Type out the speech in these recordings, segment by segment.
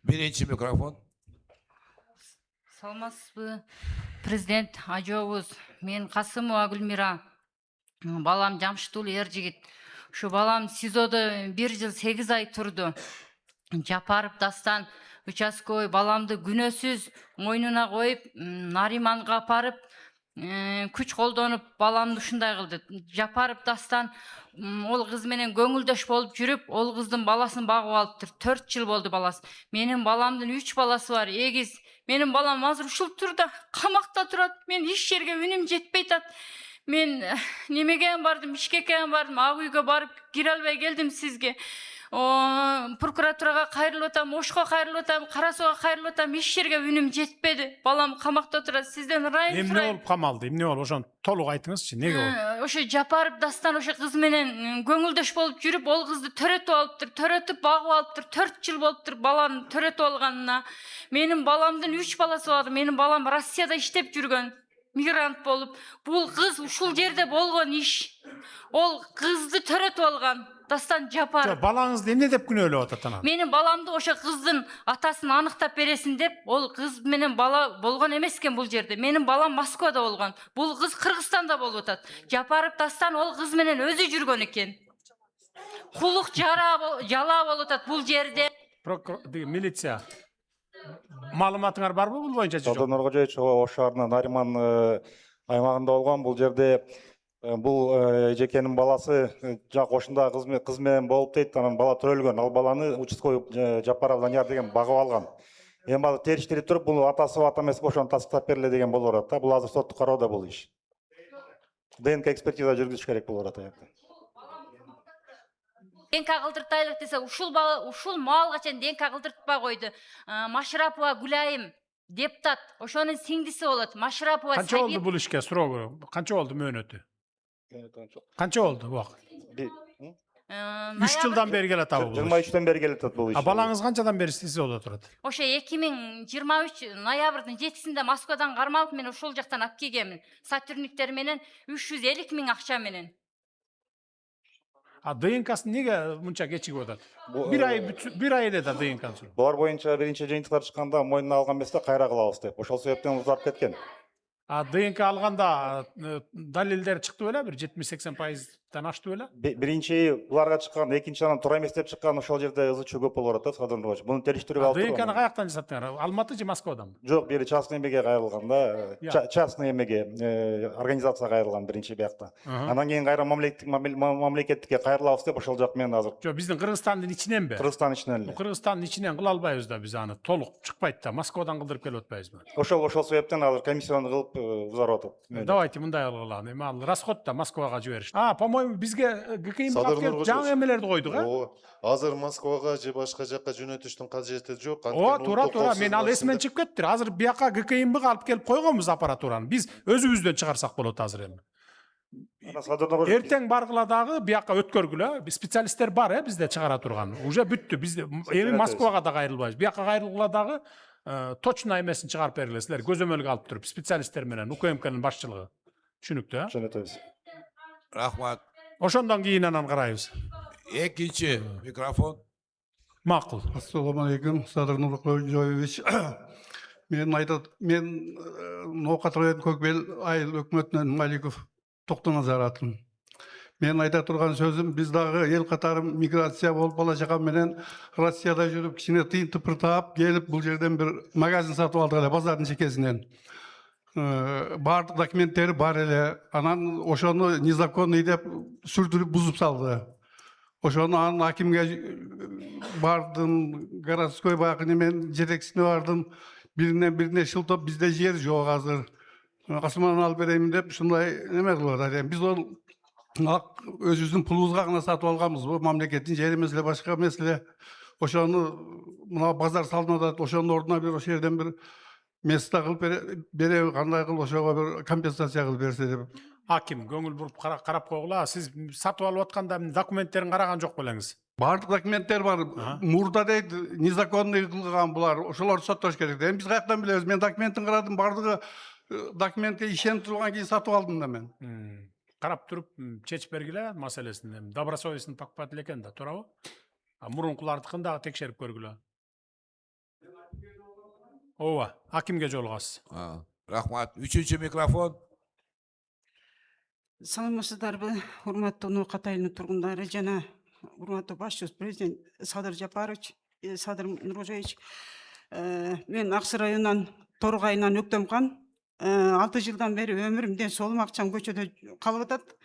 Birinci mikrofon. Саламатсызбы, президент ажообуз. Мен Касымова Гүлмира. Балам Жамшитул Эржигит. Ушу балам СИЗОдо 1 жыл 8 ай турду. Жапаров Дастан участковый баламды күнөөсүз мойнуна коюп, Нариманга апарып, күч колдонуп баламды ушундай кылды. Жапаров Дастан ол кыз менен көңүлдөш болуп жүрүп, ол кыздын баласын багып алыптыр. 4 жыл болду баласы. Менин баламдын 3 баласы бар, эгиз. Менин балам азыр ушул турда камакта турат. Мен иш жерге үнүм жетпей атат. Мен немеге бардым, Бишкекке бардым, ак үйгө барып кире албай келдим сизге. Прокуратурага кайрылып атам, Ошко кайрылып атам, Кара Суга кайрылып атам, иш жерге үнүм жетпеди. Балам камакта турат. Сизден ырайым Эмне сурайм. болуп камалды? Эмне болуп? Ошону толук айтыңызчы. Неге болду? Ошо Жапаров Дастан ошо кыз менен көңүлдөш болуп жүрүп, ол кызды төрөтүп алыптыр, төрөтүп багып алыптыр. 4 жыл болуптур баланы төрөтүп алганына. Менин баламдын 3 баласы бар. Менин балам Россияда иштеп жүргөн. Мигрант болуп. Бул кыз ушул жерде болгон иш. Ол кызды төрөтүп алган. Дастан Жапаров. Балаңызды эмне деп күнөөлөп атат анан? Менин баламды ошо кыздын атасын аныктап бересин деп, ол кыз менен бала болгон эмес экен бул жерде. Менин балам Москвада болгон. Бул кыз Кыргызстанда болуп атат. Жапаров Дастан ол кыз менен өзү жүргөн экен. Кулук жала болуп атат бул жерде. Милиция. Маалыматыңар барбы бул боюнча? Садыр Нуркожоевич, Ош шаарынын Нариман аймагында болгон. Бул жерде бул эжекенин баласы жак ошунда кыз менен болуп дейт. Анан бала төрөлгөн. Ал баланы участковый Жапаров Данияр деген багып алган. Эми ал териштирип туруп, бул атасы ата эмес, ошону тастап берле деген болуп атат да. Бул азыр соттук кароодо бул иш. ДНК экспертиза жүргүзүш керек болуп атат аякта. ДНК кылдыртайлык десе, ушул маалга чейин ДНК кылдыртпай койду. Машрапова Гүлайым депутат, ошонун сиңдиси болот. Машрапова Канча болду бул ишке суроо? Канча болду мөөнөтү? Канча болду убакыт? 3 жылдан бери келет абы бул. 23-төн бери келет бул иш. Балаңыз канчадан бери СИЗОдо турат? Ошо 2023 ноябрдын 7-синде Москвадан кармалып, мен ошол жактан алып келгенмин. Сотрудниктер менен 350 000 акча менен. ДНКсын неге мынча кечигип атат? Бир ай эле да ДНКсын. Булар боюнча биринчи жыйынтыктар чыкканда мойнуна алган эмес да, кайра кылабыз деп. Ошол себептен узарып кеткен. ДНК алганда далилдер чыкты беле? Бир 70-80%дан ашты беле? Биринчи буларга чыккан, экинчи анан туура эмес деп чыккан, ошол жерде ызы чуу көп болуп атат, Садыр Нуркожоевич. Буну териштирүүгө алып турган. ДНКны каяктан жасаттыңар? Алматы же Москвадан? Жок, бери частный эмеге кайрылган да. Частный эмеге, организацияга кайрылган биринчи биякта. Анан кийин кайра мамлекеттикке кайрылабыз деп ошол жак менен азыр. Жок, биздин Кыргызстандын ичиненби? Кыргызстан ичинен эле. Кыргызстандын ичинен кыла албайбыз да биз аны. Толук чыкпайт да. Москвадан кылдырып келип атпайбызбы? Ошол себептен азыр комиссияны кылып узарып атат. Давайте мындай кылгыла. Эми ал расход да Москвага жибериш. По-моему, бизге ГКМ калып жаңы эмелерди койдук, Азыр Москвага же башка жакка жөнөтүштүн кажети жок. Туура. Мен ал эсимен чыгып кеттир. Азыр бияка ГКМбы алып келип койгонбуз аппаратураны. Биз өзүбүздөн чыгарсак болот азыр эми. Эртең баргыла дагы бияка өткөргүлө. Специалисттер бар, бизде чыгара турган. Уже бүттү. Биз эми Москвага да кайрылбайбыз. Бияка кайрылгыла дагы точно эмесин чыгарып бергиле. Силер көзөмөлгө алып туруп, специалисттер менен УКМКнын башчылыгы. Түшүнүктүү, Түшүнөбүз. Рахмат. Ошондон кийин анан карайбыз. Экинчи микрофон. Макул. Ассаламу алейкум, Садыр Нуркожоевич. Мен Ноокат район Көкбел айыл өкмөтүнөн Маликов Токтоназар атын. Мен айта турган сөзүм, биз дагы эл катары миграция болуп бала чагам менен Россияда жүрүп, кичине тыйын тыпыр таап, келип бул жерден бир магазин сатып алдык эле базардын чекесинен. Бардык документтери бар эле. Анан ошону незаконный деп сүрдүрүп бузуп салды. Ошону анан акимге бардым, городской баягы немен жетекчисине бардым. Бирине шылтап, бизде жер жок азыр. Касыман алып берейин деп ушундай неме кылып атат. Биз ол өзүбүздүн пулубузга гана сатып алганбыз. Бул мамлекеттин жери эмес эле, башка эмес эле. Ошону мына базар салынып атат. Ошонун ордуна бир ошол жерден бир место кылып береби, кандай кылып ошого бир компенсация кылып берсе деп. Аким, көңүл буруп карап койгула. Сиз сатып алып атканда документтерин караган жок белеңиз? Бардык документтер бар. Мурда дейт, незаконный кылган булар. Ошолорду соттош керек. Эми биз каяктан билебиз? Мен документин карадым, бардыгы документке ишенип турган кийин сатып алдым да мен. Карап туруп чечип бергиле маселесин. Добросовестный покупатель экен да, туурабы? Мурункулардыкын дагы текшерип көргүлө. Ооба, акимге жолугасыз. Rahmat. Üçüncü mikrofon. Саламатсыздарбы, урматтуу Нукат айылынын тургундары жана урматтуу башчыбыз президент Садыр Жапарович, Садыр Нуркожоевич. Мен Аксы районунан Торок айынан Өктөмкан. 6 жылдан бери өмүрүмден солум акчам көчөдө калып атат.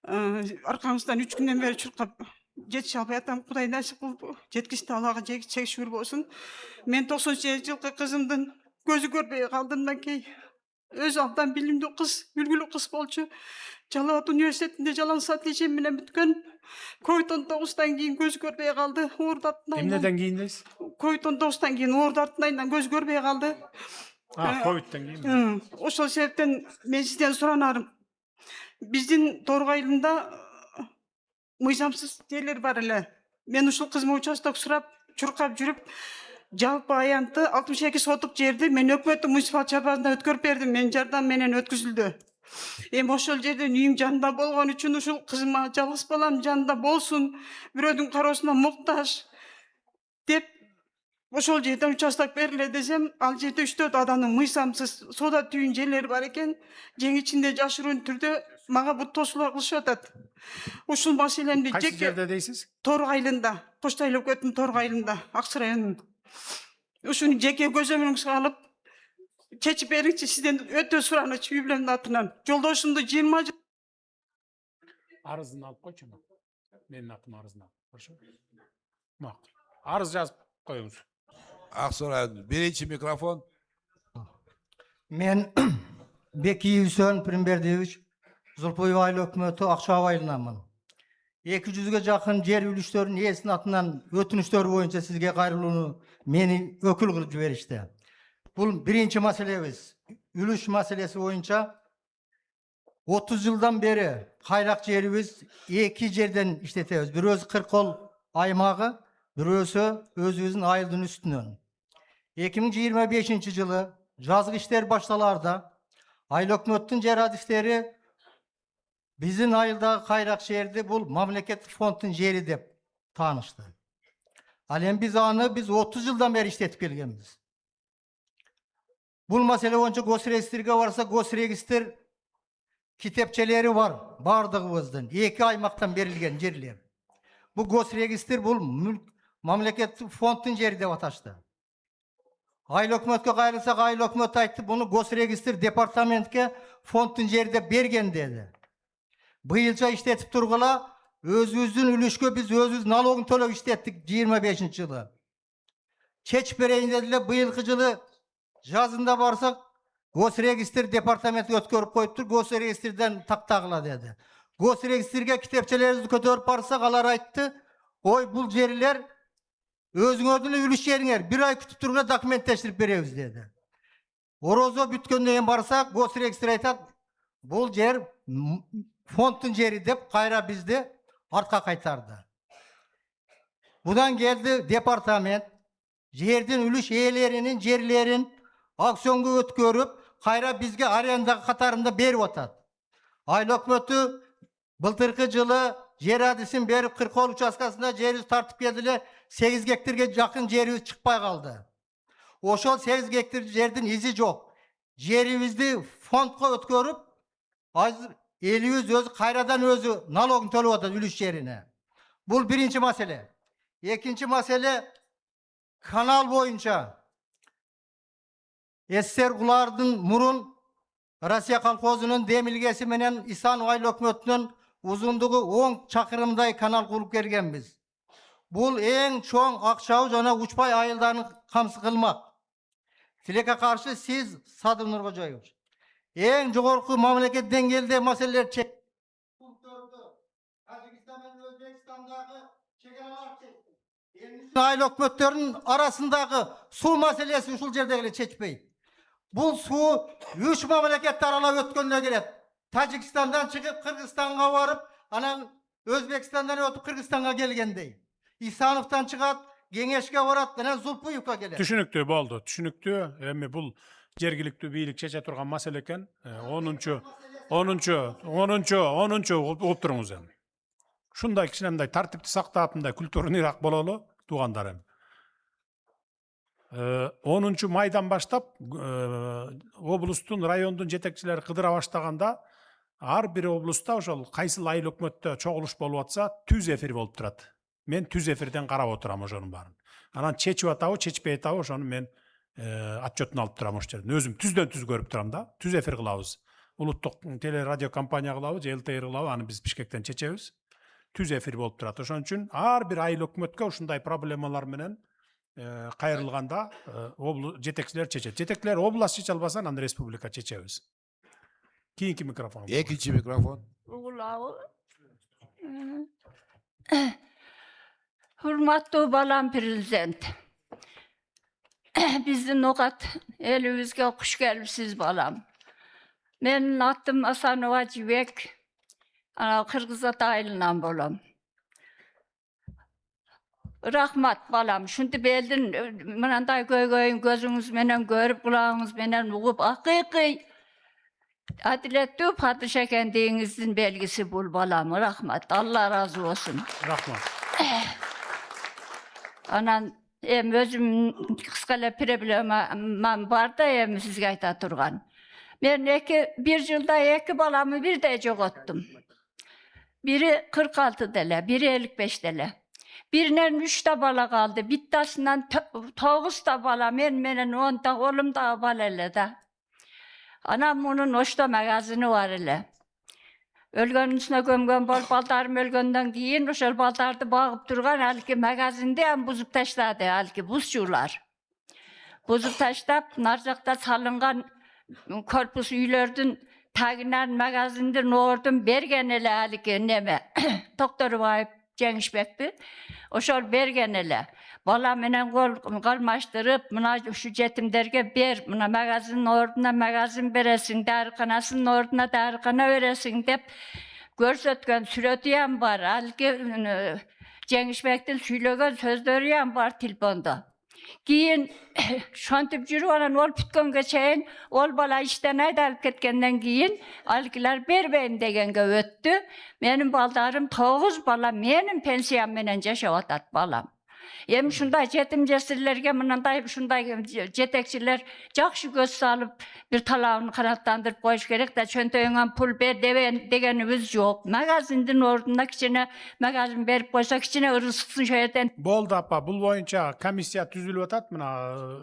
Аркаңыздан 3 күндөн бери чуркап жетише албай атам. Кудай насип кылып жеткичти, Аллага чек шүгүр болсун. Мен 90 жылкы кызымдын көзү көрбөй калдымдан кийин өз абдан билимдүү кыз, үлгүлүү кыз болчу. Жалал Абад университетинде жалаң отличием менен бүткөн. Covid-19-тан кийин көзү көрбөй калды. Эмнеден кийин дейсиз? Covid-19-тан кийин оорду артынан көзү көрбөй калды. Ковидтен кийин. Ошол себептен мен сизден суранарым. Биздин Торок айылында мыйзамсыз жерлер бар эле. Мен ушул кызыма участок сурап, чуркап жүрүп, жалпы аянтты 62 сотук жерди мен өкмөттүн муниципалдык чарбасында өткөрүп бердим. Мен жардам менен өткүзүлдү. Эми ошол жерден үйүм жанында болгон үчүн ушул кызыма жалгыз балам жанында болсун, бирөөдүн кароосуна муктаж деп ошол жерден участок бериле десем, ал жерде 3-4 адамдын мыйзамсыз соода түйүн жерлери бар экен. Жең ичинде жашыруун түрдө мага бут тосуулар кылышып атат. Ушул маселемди Кайсы жерде дейсиз? Торок айылында, Коштой өлкөтүнүн Торок айылында, Аксы районунун. Ушуну жеке көзөмөлүңүзгө алып чечип бериңчи, сизден өтө суранычы үй бүлөмдүн атынан. Жолдошумду 20 жыл Арызын алып койчу. Менин атым арызын алып. Хорошо? Макул. Арыз жазып коюңуз. Aksoray. Birinci mikrofon. Мен Бекиев Үсөн Примбердиевич, Зулпуев айыл өкмөтү Акчаабай айылынанмын. 200-ге жакын жер үлүштөрүнүн ээсинин атынан өтүнүштөр боюнча сизге кайрылууну мени өкүл кылып жиберишти. Бул биринчи маселебиз. Үлүш маселеси боюнча 30 жылдан бери кайрак жерибиз 2 жерден иштетебиз. Бирөөсү Кыркол аймагы, бирөөсү өзүбүздүн айылдын үстүнөн. 2025 жылы жазгы иштер башталаарда айыл өкмөттүн жер адистери биздин айылдагы кайрак жерди бул мамлекеттик фонддун жери деп таанышты. Ал эми биз 30 жылдан бери иштетип келгенбиз. Бул маселе боюнча госрегистрге барса, госрегистр китепчелери бар бардыгыбыздын 2 аймактан берилген жерлер. Бул госрегистр бул мамлекеттик фонддун жери деп аташты. Айыл өкмөткө кайрылсак, айыл өкмөт айтты, буну госрегистр департаментке фонддун жери деп берген деди. Быйылча иштетип тургула, өзүбүздүн үлүшкө биз өзүбүз налогун төлөп иштеттик 25 жылы. Чечип берейин дедиле, быйылкы жылы жазында барсак, госрегистр департамент өткөрүп коюптур, госрегистрден тактагыла деди. Госрегистрге китепчелерибизди көтөрүп барсак, алар айтты, ой, бул жерлер өзүңөрдүн үлүш жериңер, 1 ай күтүп тургула документтештирип беребиз деди. Орозо бүткөндөн кийин барсак, госрегистр айтат, бул жер фонддун жери деп кайра бизди артка кайтарды. Будан келди департамент жердин үлүш ээлеринин жерлерин аукционго өткөрүп, кайра бизге аренда катарында берип атат. Айыл өкмөтү былтыркы жылы жер адисин берип, Кыркол участкасында жерибиз тартып келдиле, 8 гектарга жакын жерибиз чыкпай калды. Ошол 8 гектар жердин изи жок. Жерибизди фондко өткөрүп, азыр элибиз өзү кайрадан өзү налогун төлөп атат үлүш жерине. Бул биринчи маселе. Экинчи маселе канал боюнча СССР кулардын мурун Россия колхозунун демилгеси менен Исанов айыл өкмөтүнүн узундугу 10 чакырымдай канал куруп келгенбиз. Бул эң чоң Акчабай жана Учпай айылдарын камсыз кылмак. Тилекке каршы сиз, Садыр Нуркожоевич, эң жогорку мамлекет деңгээлде маселелер Тажикстан менен Өзбекстандагы чегаралар чечти. Айыл өкмөттөрүнүн арасындагы суу маселеси ушул жерде эле чечпейт. Бул суу 3 мамлекетти аралап өткөндө келет. Тажикстандан чыгып Кыргызстанга барып, анан Өзбекстандан өтүп Кыргызстанга келгендей. Исановтан чыгат, Кеңешке барат, анан Зулпуевка келет. Түшүнүктүү болду, түшүнүктүү. Эми бул жергиликтүү бийлик чече турган маселе экен. 10-чу угуп туруңуз эми. Ушундай кичинемдей тартипти сактап, мындай культурныйраак бололу, туугандар эми. 10 майдан баштап облустун, райондун жетекчилери кыдыра баштаганда ар бир облуста ошол кайсыл айыл өкмөттө чогулуш болуп атса түз эфир болуп турат. Мен түз эфирден карап отурам ошонун баарын. Анан чечип атабы, чечпей атабы ошону мен отчетун алып турам ошол жерден. Өзүм түздөн түз көрүп турам да. Түз эфир кылабыз. Улуттук теле радио компания кылабыз, же ЛТР кылабыз, аны биз Бишкектен чечебиз. Түз эфир болуп турат. Ошон үчүн ар бир айыл өкмөткө ушундай проблемалар менен кайрылганда жетекчилер чечет. Жетекчилер область чече албаса, анан республика чечебиз. Кийинки микрофон. Экинчи микрофон. Hurmatlı balam prezident. Bizdin oqat elibizge hoş gelipsiz balam. Menin adım Asanova Cibek. Kırgız Ataylı'ndan bolam. Rahmat balam. Şundu beldin, mınanday göy gözünüz menen görüp, kulağınız menen uğup, hakiki adiletli padişah kendinizin belgisi bul balam. Rahmat. Allah razı olsun. Rahmat. Anan özüm kıskala problemim var da sizge ayta turgan. Ben bir yılda iki balamı bir de joğuttum. Biri 46 dele, biri 55 dele. Birinin 3 da bala kaldı. Bittasından 9 da bala, menen 10 da oğlum da balele da. Anam onun oşta magazini var ele. Ölgönün üstüne gömgön bol baldarım ölgönden keyin oşol baldardı bağıp durgan halki magazinde hem buzup taşladı halki buzçular. Buzup taşlap narcakta salıngan korpus üylördün taginan magazindir noordun bergen ele halki neme doktoru vayıp Cengişbek'ti. Oşol bergen ele. Bala menen kol kalmaştırıp mına şu jetimlerge ber, mına magazinin orduna magazin beresin, darikanasının orduna darikana veresin dep görsötken sürötüyen var. Halki Cengişbek'tin söylegen sözleriyen var telefonda. Keyin şontip jürüp anan ol pütkönge çeyin, ol bala işten ayda alıp ketkenden keyin alkiler berbeyin degenge öttü. Menin baldarım 9 bala menin pensiyam menen yaşap atat balam. Hem şunday jetim jesirlerge mınanday şunday jetekçiler jakşı göz salıp bir talağını kanatlandırıp koyuş gerek de çöntöğünden pul ber degenimiz yok. Magazindin orduna kiçine magazin berip koysa kiçine ırısıksın şöyle. Boldu apa, bul boyunca komissiya түзүлүп атат, мына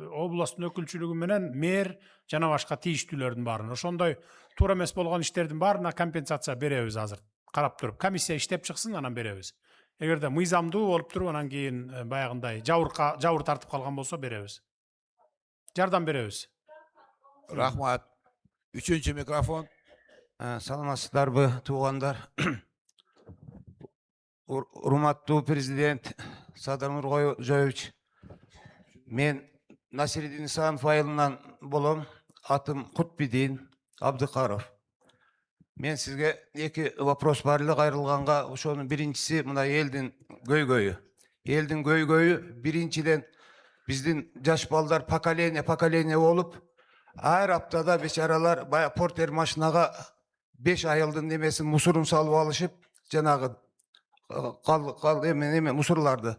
областтын өкүлчүлүгү менен мэр жана башка тийиштүүлөрдүн баарын. Ошондой туура эмес болгон иштердин баарына компенсация беребиз азыр. Карап туруп, комиссия иштеп чыксын, анан беребиз. Эгерде мыйзамдуу болуп туруп, анан кийин баягындай жабыр тартып калган болсо беребиз. Жардам беребиз. Rahmat. Üçüncü mikrofon. Саламатсыздарбы, туугандар. Урматтуу президент Садыр Нуркожоевич, мен Насиридин Исанов айылынан болом. Атым Кутбидин Абдыкаров. Мен сизге эки вопрос бар эле кайрылганга. Ошонун биринчиси мына элдин көйгөйү. Элдин көйгөйү биринчиден биздин жаш балдар поколение болуп, ар аптада бечаралар бая портер машинага 5 айылдын немесин мусурун салып алышып, жанагы эме мусурларды.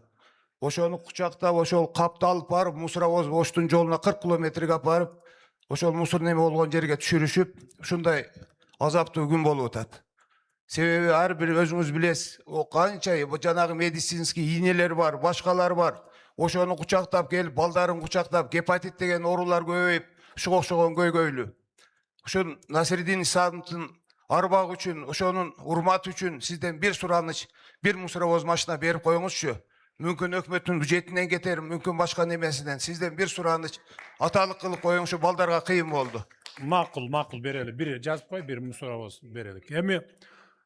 Ошону кучактап, ошол капты алып барып, мусоровоз оштун жолуна 40 километрге апарып, ошол мусор неме болгон жерге түшүрүшүп, ушундай азаптуу күн болуп атат. Себеби ар бир өзүңүз билесиз, канча жанагы медицинский ийнелер бар, башкалар бар. Ошону кучактап келип, балдарын кучактап, гепатит деген оорулар көбөйүп, ушуга окшогон көйгөйлүү. Ошон Насиридин Исановдун арбак үчүн, ошонун урматы үчүн сизден бир сураныч, бир мусоровоз машина берип коюңузчу. Мүмкүн өкмөттүн бюджетинен кетер, мүмкүн башка немесинен. Сизден бир сураныч аталык кылып коюңузчу, балдарга кыйын болду. Макул берели. Бир жазып кой, бир мусоровоз берелик. Эми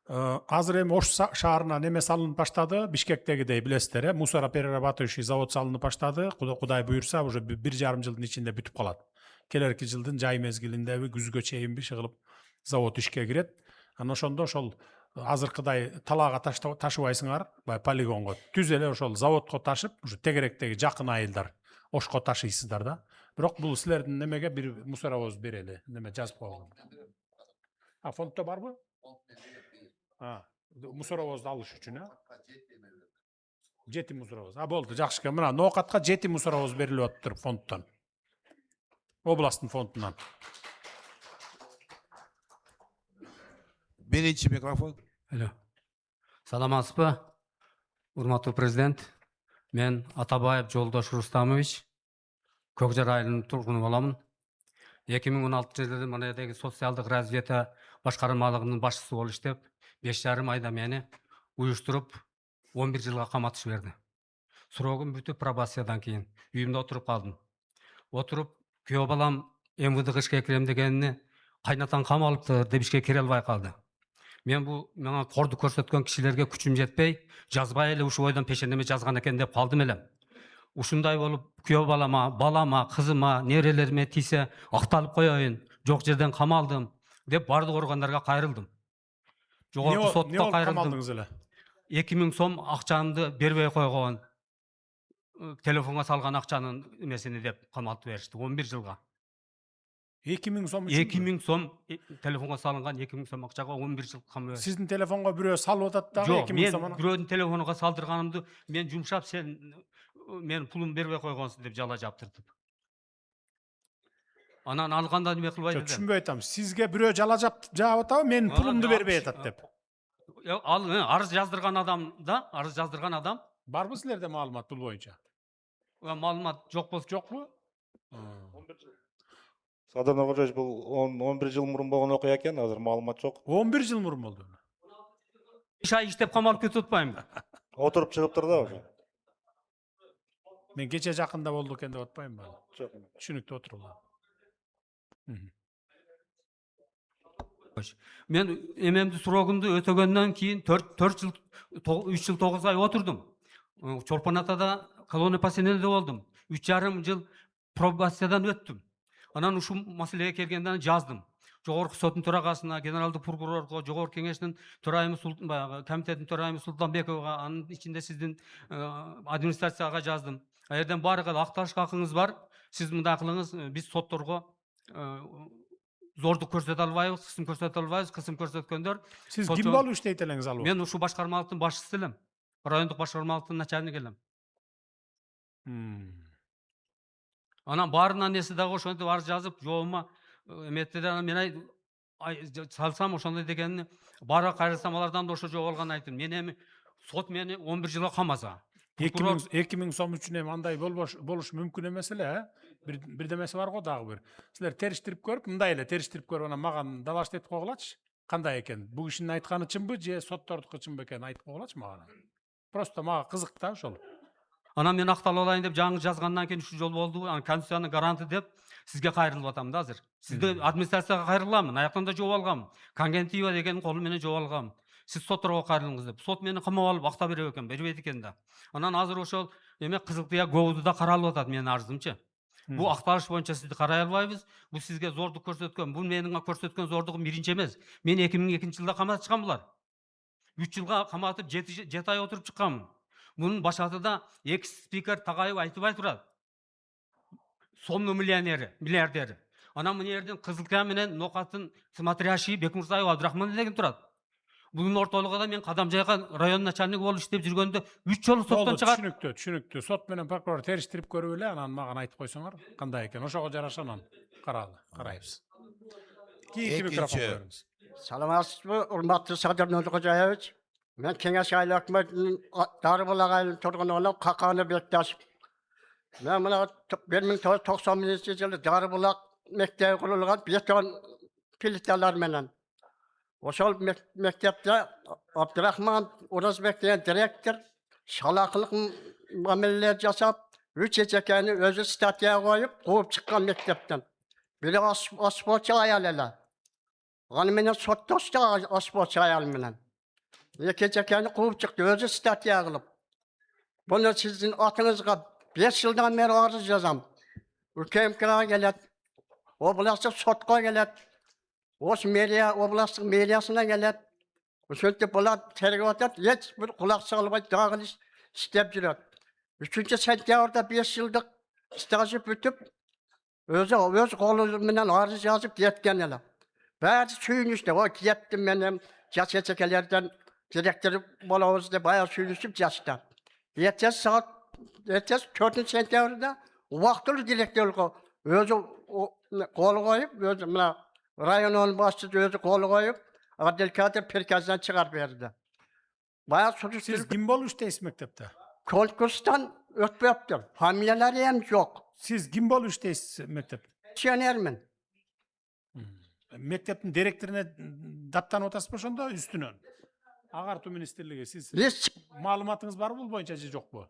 азыр эми Ош шаарына неме салынып баштады, Бишкектегидей билесиздер, мусороперерабатывающий завод салынып баштады. Кудай буюрса, уже 1,5 жылдын ичинде бүтүп калат. Келерки жылдын жай мезгилиндеби, күзгө чейинби чыгылып завод ишке кирет. Анан ошондо ошол азыркыдай талаага ташыбайсыңар, бай полигонго. Түз эле ошол заводко ташып, ушу тегеректеги жакын айылдар Ошко ташыйсыздар да. Бирок бул силердин немеге бир мусоровоз берели, неме жазып койгон. Фондто барбы? Мусоровозду алыш үчүн, Жети мусоробуз. Болду, жакшы экен. Мына Ноокатка жети мусоробуз берилип атыптыр фондтон. Областтын фондунан. Birinci mikrofon. Алло. Саламатсызбы? Урматтуу президент, мен Атабаев Жолдош Рустамович, Көкжар айылынын тургуну боламын. 2016 жылы мынадеги социалдык развитие башкармалыгынын башчысы болуп иштеп, 5,5 айда мени уюштуруп 11 жылга каматыш берди. Срогум бүтүп пробациядан кийин үйүмдө отуруп калдым. Отуруп, күйөө балам МВДга ишке кирем дегенини кайнатан камалыптыр деп ишке кире албай калды. Мен бул мага корду көрсөткөн кишилерге күчүм жетпей, жазбай эле ушу бойдон пешенеме жазган экен деп калдым элем. Ушундай болуп, күйөө балама, кызыма, нерелериме тийсе акталып коеюн, жок жерден камалдым деп бардык органдарга кайрылдым. Жогорку сотко кайрылдым. 2000 сом акчамды бербей койгон, телефонго салган акчанын эмесини деп камалтып беришти 11 жылга. 2000 сом 2000 сом телефонго салынган 2000 сом акчага 11 жыл камап беришти. Сиздин телефонго бирөө салып атат дагы 2000 сом. Мен бирөөнүн телефонуна салдырганымды мен жумшап мен пулум бербей койгонсуң деп жала жаптырдым. Анан алганда неме кылбайт элем. Түшүнбөй атам. Сизге бирөө жала жаап атабы, мен пулумду бербей атат деп. Ал арыз жаздырган адам Барбы силерде маалымат бул боюнча? Маалымат жок болсо жокпу? Садан Огожович, бул 11 жыл мурун болгон окуя экен, азыр маалымат жок. 11 жыл мурун болду. 5 ай иштеп камалып кетип атпаймынбы? Отуруп чыгыптыр да уже. Мен кече жакында болду экен деп атпаймынбы? Жок. Түшүнүктүү отурула. Мен эмемди срогумду өтөгөндөн кийин 3 жыл 9 ай отурдум. Чолпон Атада колония поселенияда болдум. 3,5 жыл пробациядан өттүм. Анан ушул маселеге келгенден жаздым. Жогорку соттун төрагасына, генералдык прокурорго, жогорку кеңештин төрайымы комитеттин төрайымы Султанбековго, анын ичинде сиздин администрацияга жаздым. Аерден барыга акталышка акыңыз бар. Сиз мындай кылыңыз, биз сотторго зордук көрсөтө албайбыз, кысым көрсөтө албайбыз, кысым көрсөткөндөр. Сиз ким болуп иштейт элеңиз ал? Мен ушу башкармалыктын башчысы элем. Райондук башкармалыктын начальниги элем. Анан баарынан неси дагы ошентип арыз жазып, жообума эметти. Мен салсам ошондой дегенini баарга кайрылсам алардан да ошо жооп алганын айттым. Мен эми сот мени 11 жылга камаса. 2000 сом үчүн эми андай болуш мүмкүн эмес эле, бирдемеси бар го дагы бир. Силер териштирип көрүп, мындай эле териштирип көрүп, анан мага далаш этип койгулачы. Кандай экен? Бул кишинин айтканы чынбы же соттордуку чынбы экен айтып койгулачы мага. Просто мага кызык да ошол. Анан мен акталып алайын деп жаңы жазгандан кийин ушу жол болду. Анан конституциянын гаранты деп сизге кайрылып атам да азыр. Сизде администрацияга кайрыламын, аяктан да жооп алгам. Конгентива деген колу менен жооп алгам. Сиз сотторго кайрылыңыз деп. Сот мени камап алып акта берет экен, бербейт экен да. Анан азыр ошол эме Кызылтыя ГОУда да каралып атат менин арызымчы. Бул акталыш боюнча сизди карай албайбыз. Бул сизге зордук көрсөткөн, бул менин көрсөткөн зордугум биринчи эмес. Мен 2002 жылда каматышкан булар. 3 жылга каматып 7 ай отуруп чыкканмын. Bunun başatıda экс-спикер Тағайып айтыбай турат. Сомну миллиардери. Анан мына жерден Кызылтыя менен Ноокаттын смотрящий Бекмурзаев Абдрахман деген турат. Bunun ортолугуда мен Кадамжайга район начальниги болуп иштеп жүргөндө 3 жолу соттон чыгат. Түшүнүктүү. Сот менен прокурор териштирип көрүп эле, анан мага айтып койсоңор, кандай экен? Ошого жараша анан карайбыз. Кийинки микрофон бериңиз. Саламатсызбы, урматтуу Садыр Нуркожаевич. Мен Кеңеш айыл өкмөтүнүн Дарыбулак айылынын тургуну Каканы Бекташев. Мен мына 1991 жылы Дарыбулак мектеби курулган бетон плиталар менен. Ошол мектепте Абдрахман Уразбек деген директор шалакылык мамилелер жасап, 3 эчекени өзү статья коюп, кууп чыккан мектептен. Бири аспортчу аял эле. Аны менен соттошту аспортчу аял менен. Эчекени кууп чыкты, өзү статья кылып. Буну сиздин атыңызга 5 жылдан бери арыз жазам. УКМКга келет, областтык сотко келет. Осы мэрия, областтык мэриясына келет. Ошентип булар тергеп атат, эч бир кулак салбай дагы иштеп жүрөт. 3-сентябрда 5 жылдык стажы бүтүп, өз колу менен арыз жазып кеткен эле. Баары сүйүнүштө, о кеттим менен жаш эчекелерден директор болобуз деп бая сүйүнүшүп жатышты. ertesi 4 sentyabrda vaqtlı direktörlüğü özü kol koyup, özü rayonun başçısı özü kol koyup, Abdülkadir Perkaz'dan çıkar verdi. Bayağı Siz soruşturup kim boluştaysiz mektepte? konkurstan ötmeptim. Familiyaları hem yok. Siz kim boluştaysiz mektepte? Pensionermin. Mekteptin direktorine daptan otasız mı şonda üstünün? Agartуу Министрлиги siz Biz malumatınız var mı bu boyunca же жок bu?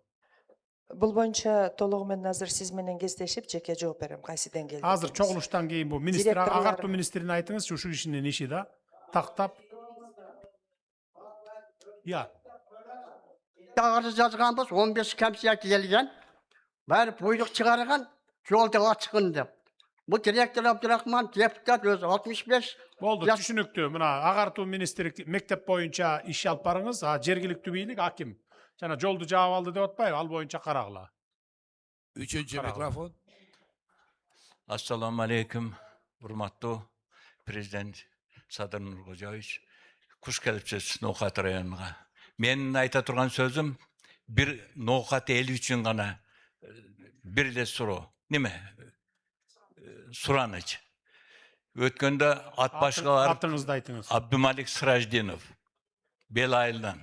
Бул боюнча толугу менен азыр сиз менен кездешип жеке жооп берем кайсы деңгээлде. Азыр чогулуштан кийин bu министр Директорлар- агартуу министрине айтыңыз ушул ишинин иши да тактап. Ya Dağarı yazganбыз 15 kamsiya gelgen. Bari buyruk çıkargan yolda açıkındı. Bu direktör Abdurrahman deputat özü 65 болду Яс- түшүнүктүү. Мына агартуу министрлик мектеп боюнча иш алып барыңыз. Жергиликтүү бийлик аким жана жолду жаап алды деп атпайбы? Ал боюнча карагыла. Üçüncü Bravo. mikrofon. Assalamu alaikum, hurmatlı Prezident Sadır Nurkocaevich. Kuş kelipsiz Nokat rayonuna. Menin ayta turgan sözüm bir Nokat eli üçün gana bir de soru. Nime? Suranıç. Ötkönde at başkalar Atыңызды айтыңыз. Abdümalik Sırajdinov. Belayıldan.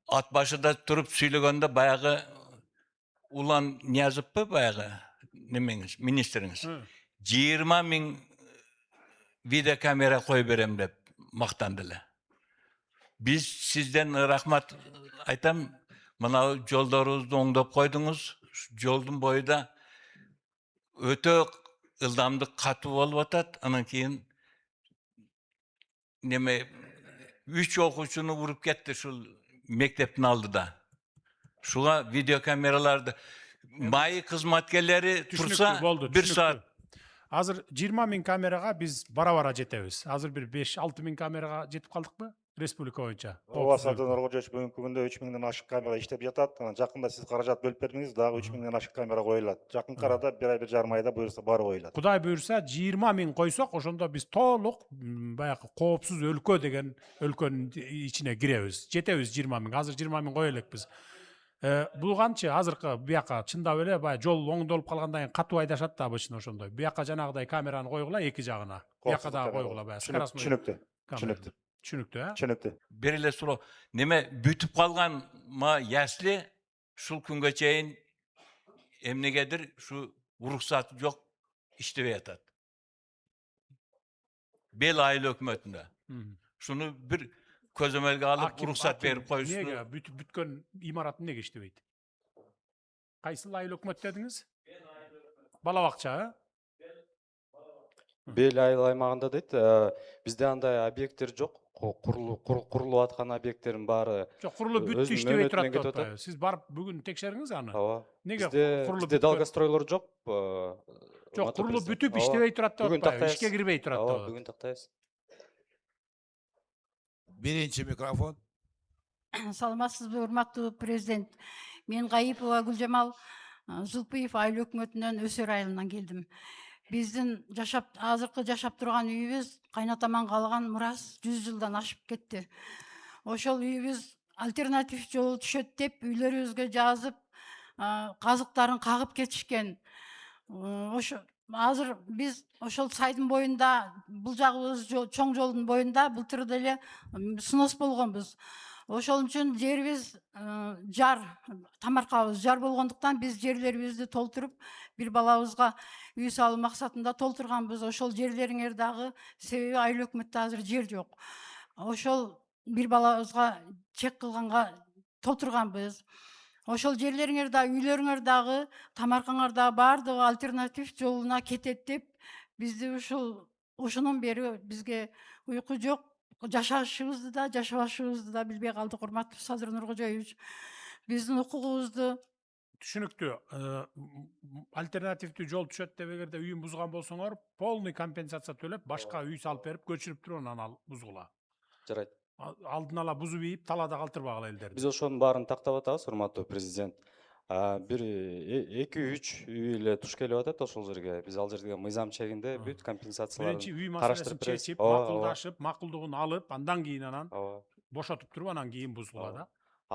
At başında turup söylегенде bayağı ulan Niyazıp mı bayağı nemeniz, ministeriniz. 20 bin video kamera koy berem dep maqtandılar. Biz sizden rahmat aytam, mına jollarınızды oңдоп koydunuz. Joldun boyda öte ıldamdık katı olup atat. Anın keyin neme 3 okuçunu vurup gitti şu mektepten aldı da. Şuna video kameralarda mayi hizmetçileri tursa Түшүнүктүү болду. bir түшүнүктүү. saat. Азыр 20 миң камерага биз бара-бара жетебиз. Азыр bir 5-6 миң камерага жетип калдыкпы? Республика боюнча. ооба Садыр Нуркожоевич бүгүнкү күндө 3 миңден ашык камера иштеп жатат. Анан жакында сиз каражат бөлүп бердиңиз, дагы 3 миңден ашык камера коюлат. Жакынкы арада 1 ай 1,5 айда буюрса баары коюлат. Кудай буюрса 20 миң койсок, ошондо биз толук баягы коопсуз өлкө деген өлкөнүн ичине киребиз. Жетебиз 20 миң. Азыр 20 миң кое элекпиз. Бул канчы азыркы бияка чындап эле баягы жол оңдолуп калгандан кийин катуу айдашат да обычно ошондой. Бияка жанагыдай камераны койгула эки жагына. Бияка дагы койгула баягы. Түшүнүктүү. Түшүнүктүү. Түшүнүктүү, а? Түшүнүктүү. Бериле суроо. Неме бүтүп калган ма ясли шул күнгө чейин эмнегедир şu уруксаты жок иштебей атат. Бел айыл өкмөтүндө. Şunu bir көзөмөлгө алып уруксат берип коюшту. Неге бүткөн имарат неге иштебейт? Кайсыл айыл өкмөт дедиңиз? Бала бакча, а? Бел айыл аймагында дейт, бизде андай объекттер жок. Курулуп аткан объекттердин баары Жок, курулуп бүттү иштебей турат деп атпайбы? Сиз барып бүгүн текшериңиз аны. Ооба. Неге курулуп Бизде долгостройлор жок. Жок, курулуп бүтүп иштебей турат деп атпайбы? Ишке кирбей турат деп Ооба, атат. бүгүн тактайбыз. Birinci mikrofon. Саламатсызбы, урматтуу президент. Мен Гаипова Гүлжамал Зулпуев айыл өкмөтүнөн Өсөр айылынан келдим. Биздин азыркы жашап турган үйүбүз кайнатаман калган мурас 100 жылдан ашып кетти. Ошол үйүбүз альтернатив жол түшөт деп үйлөрүбүзгө жазып, казыктарын кагып кетишкен. Ошо азыр биз ошол сайдын боюнда, бул жагыбыз чоң жолдун боюнда былтыр деле снос болгонбуз. Ошол үчүн жерибиз жар, тамаркабыз жар болгондуктан биз жерлерибизди толтуруп, бир балабызга үй салуу максатында толтурганбыз. Ошол жерлериңер дагы себеби айыл өкмөттө азыр жер жок. Ошол бир балабызга чек кылганга толтурганбыз. Ошол жерлериңер дагы, үйлөрүңөр дагы, тамаркаңар дагы баардыгы альтернатив жолуна кетет деп, бизди ошонун бери бизге уйку жок. Жашашыбызды да, жашабашыбызды да билбей калдык, урматтуу Садыр Нуркожоевич. Биздин укугубузду Түшүнүктүү. Альтернативдүү жол түшөт деп эгерде үйүн бузган болсоңор, полный компенсация төлөп, башка үй салып берип, көчүрүп туруп анан бузгула. Жарайт. Алдын ала бузуп ийип, талаада калтырбагыла элдерди. Биз ошонун баарын тактап атабыз, урматтуу президент. Бир 2-3 үй эле туш келип атат ошол жерге. Биз ал жерге мыйзам чегинде бүт компенсацияларын Биринчи үй маселесин чечип, макулдашып, макулдугун алып, андан кийин анан бошотуп туруп, анан кийин бузгула да.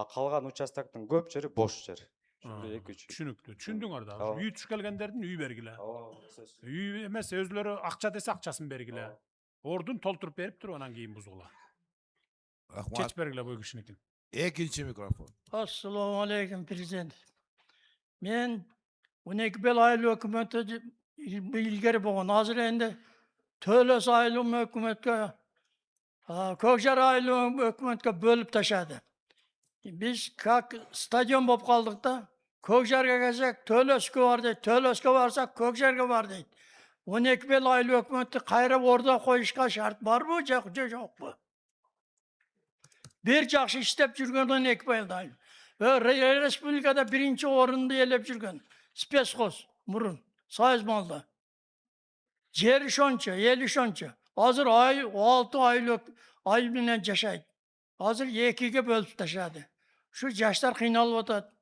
Калган участоктун көп жери бош жер. Ушундай 2-3. Түшүнүктүү. Түшүндүңөр да. Үй түш келгендердин үй бергиле. Үй эмес, өзлөрү акча десе акчасын бергиле. Ордун толтуруп берип туруп анан кийин бузгула. Чечип бергиле бу кишиникин. Экинчи микрофон. Assalamu alaikum prezident. Men 12 bel aylı hükümeti ilgari bolgan. Hazır endi Töles aylı hükümetke, Kökjer aylı hükümetke bölüp taşadı. Biz kak stadyon bolup kaldık da Kökjerge gelsek Töleske var deydi. Töleske varsak Kökjerge var deydi. 12 bel aylı hükümeti kayra orada koyuşka şart var mı? Yok mu? Bir жақсы işlep жүргенден 2 bayıldayım. Ve Respublikada birinci orunda elep жүрген. Spesxoz, murun, sayızmalda. Jeri şonça, eli şonça. Hazır 6 aylık ay bilen yaşaydı. Hazır 2'ye bölüp taşadı. Şu yaşlar kıynalıp otadı.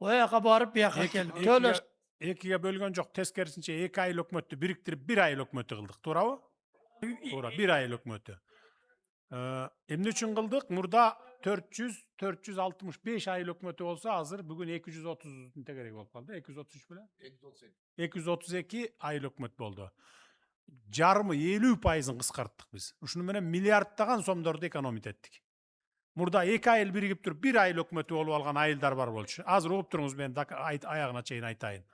O yaka barıp bir yaka gelip. 2'ye bölgön жок, teskerisinçe 2 aylık hükümeti biriktirip 1 aylık hükümeti kıldık. To'g'rimi? To'g'ri, 1 aylık hükümeti. Emne üçün kıldık? Murda 465 aylık hükümeti olsa hazır. Bugün 230 gerek olup kaldı. 233 bile? 232 aylık hükümet oldu. Jarımı 50%'ın kıskarttık biz. Şunu menen milyardtagan somdordu ekonomit ettik. Murda 2 ayıl birigip turup 1 aylık hükümeti olup algan ayılдар бар bolçu. Hazır okup turunuz, ben ayağına çeyin aytayın.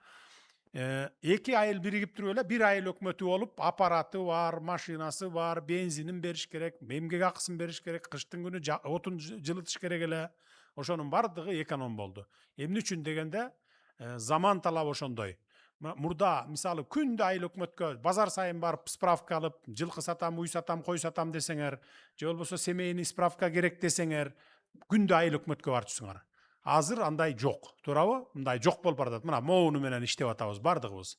2 ayıl birigip turup öyle 1 ayıl hükümeti olup aparatı var, maşinası var, benzinin beriş gerek, emgek akısın beriş gerek, kıştın günü otun жылытыш gerek ele. Oşonun bardığı ekonom boldu. Emne üçün degende zaman talap oşondoy. Murda misalı күндө ayыл hükümetke bazar sayın barıp spravka alıp жылкы satam, uy satam, koy satam desenger, je bolboso semeyni spravka gerek desenger, күндө ayıl hükümetke barчусуңар. Hazır anday жок. To'g'rimi? Mындай жок болуп баратат. Мына моуну менен иштеп атабыз бардыгыбыз.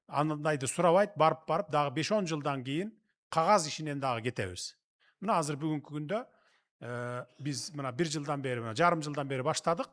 Andaydı surabайт, barıp dagы 5-10 жылдан кийин кагаз ишинен дагы кетебиz. Мына азыр бүгүнкү күндө биз мына 1 жылдан бери, мына жарым жылдан бери баштадык.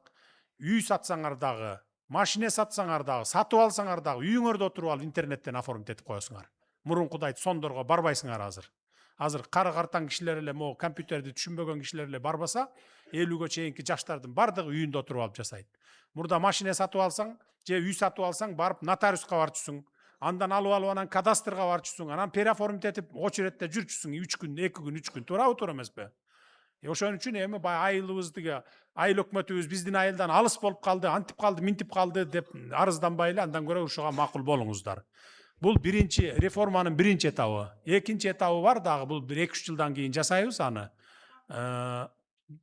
Үй сатсаңар дагы, машине сатсаңар дагы, сатып алсаңар дагы үйүңөрдө отуруп алып интернеттен оформить этип коесуңар. Мурункудай сондорго барбайсыңар азыр. Азыр кары картаң кишилер эле, могу компьютерди түшүнбөгөн кишилер эле барбаса, 50ге чейинки жаштардын бардыгы үйүндө отуруп алып жасайт. Мурда машине сатып алсаң, же үй сатып алсаң, барып нотариуска барчусуң, андан алып анан кадастрга барчусуң, анан переоформить этип очередте жүрчүсүң 3 күн, 2 күн, 3 күн. Туура эмеспи? Ошон үчүн эми бай айылыбыздыгы, айыл өкмөтүбүз биздин айылдан алыс болуп калды, антип калды, минтип калды деп арызданбайлы, андан көрө ушуга макул болуңуздар. Бул биринчи реформанын биринчи этабы. Экинчи этабы бар дагы, бул 1-2 жылдан кийин жасайбыз аны.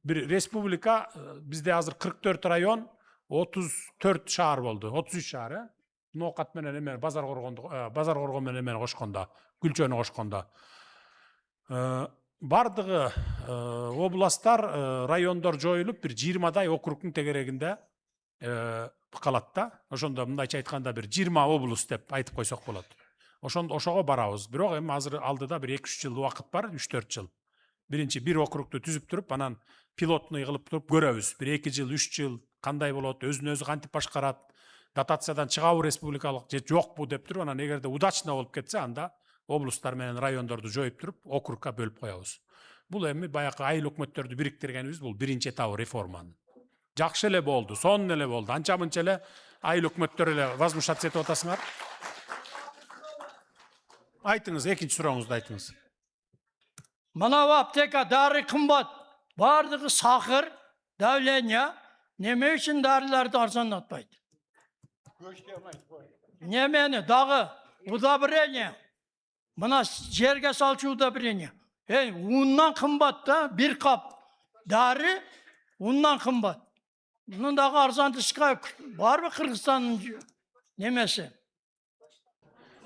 Bir республика, bizde hazır 44 rayon, 34 şahar oldu, 33 şahar. Nokat menen emen, Bazar Gorgon menen emen koşkonda, Gülçönü koşkonda. Bardığı oblastlar, rayonlar joyulup bir 20'day okrugdun tegereginde kalatda. Oşonda mındayça aytkanda bir 20 oblast dep aytıp koysak bolat. Oşoga barabız. Bирок эми азыр алдыда bir 2-3 жыл убакыт бар, 3-4 жыл. Birinci bir okruqtu түзүп туруп, анан пилотный кылып туруп көрөбүз. 1-2 жыл, 3 жыл кандай болот, өзүн-өзү кантип башкарат, дотациядан чыгабы республикалык же жокпу деп туруп, анан эгерде удачно болуп кетсе, анда облустар менен райондорду жоюп туруп, округка бөлүп коебуз. Бул эми баягы айыл өкмөттөрдү бириктиргенибиз, бул биринчи этабы реформанын. Жакшы эле болду, сонун эле болду. Анча-мынча эле айыл өкмөттөр эле возмущаться этип атасыңар. Айтыңыз, экинчи сурооңузду айтыңыз. Mana bu apteka darı kımbat. Bardığı sakır, davlenya. Neme için darıları da arzanlatmaydı. Nemeni, dağı, udabrenya. Buna jerge salçı udabrenya. Undan kımbat da bir kap darı, undan kımbat. Bunun dağı arzantıska var mı Kırgızistan'ın nemesi?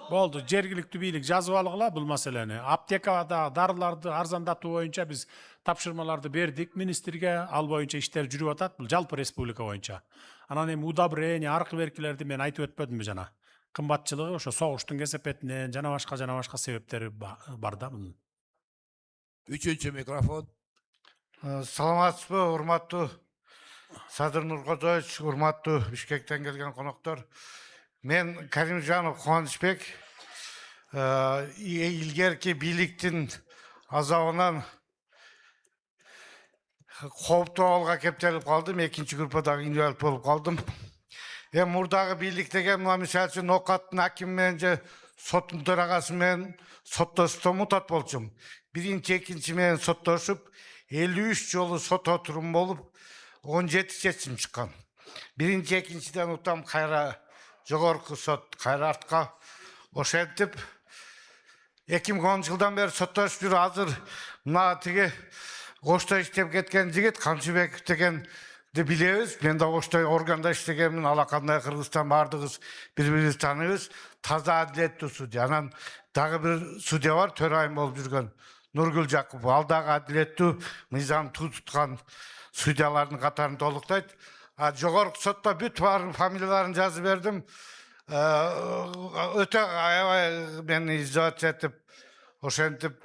Болду, жергиликтүү бийлик жазып алгыла бул маселени. Аптекада дарыларды арзандатуу боюнча биз тапшырмаларды бердик министрге, ал боюнча иштер жүрүп атат. Бул жалпы республика боюнча. Анан эми удобрение, аркы беркилерди мен айтып өтпөдүмбү жана. Кымбатчылыгы ошо согуштун кесепетинен жана башка себептери бар да мунун. Üçüncü mikrofon. Саламатсызбы, урматтуу Садыр Нуркожоевич, урматтуу Бишкектен келген коноктор. Мен Каримжанов Кубанычбек, илгерки бийликтин азабынан Koptu olga keptelip kaldım. Ekinci gruppadagi invalid bolup kaldım. Murdagı birliktege misal üчүн Nokattın hakim menence sottun төрагасы менен соттошупта мутат болчумун. Birinci, экинчи менен соттошуп 53 жолу сот отурум болуп 17 чечим чыккан. Birinci, экинчиден утам кайра жогорку сот кайра артка ошентип 2010 жылдан бери соттошуп жүр. Азыр мына тиги Кошто иштеп кеткен жигит Камчыбеков дегенди билебиз. Мен да Кошто органда иштегенмин. Алакандай Кыргызстан бардыгыбыз бири-бирибизди тааныйбыз. Таза адилеттүү судья. Анан дагы бир судья бар, төрайым болуп жүргөн Нургүл Жакупов. Ал дагы адилеттүү, мыйзам туткан судьялардын катарын толуктайт. Жогорку сотто бүт баарын фамилияларын жазып бердим. Өтө аябай мени изолат этип, ошентип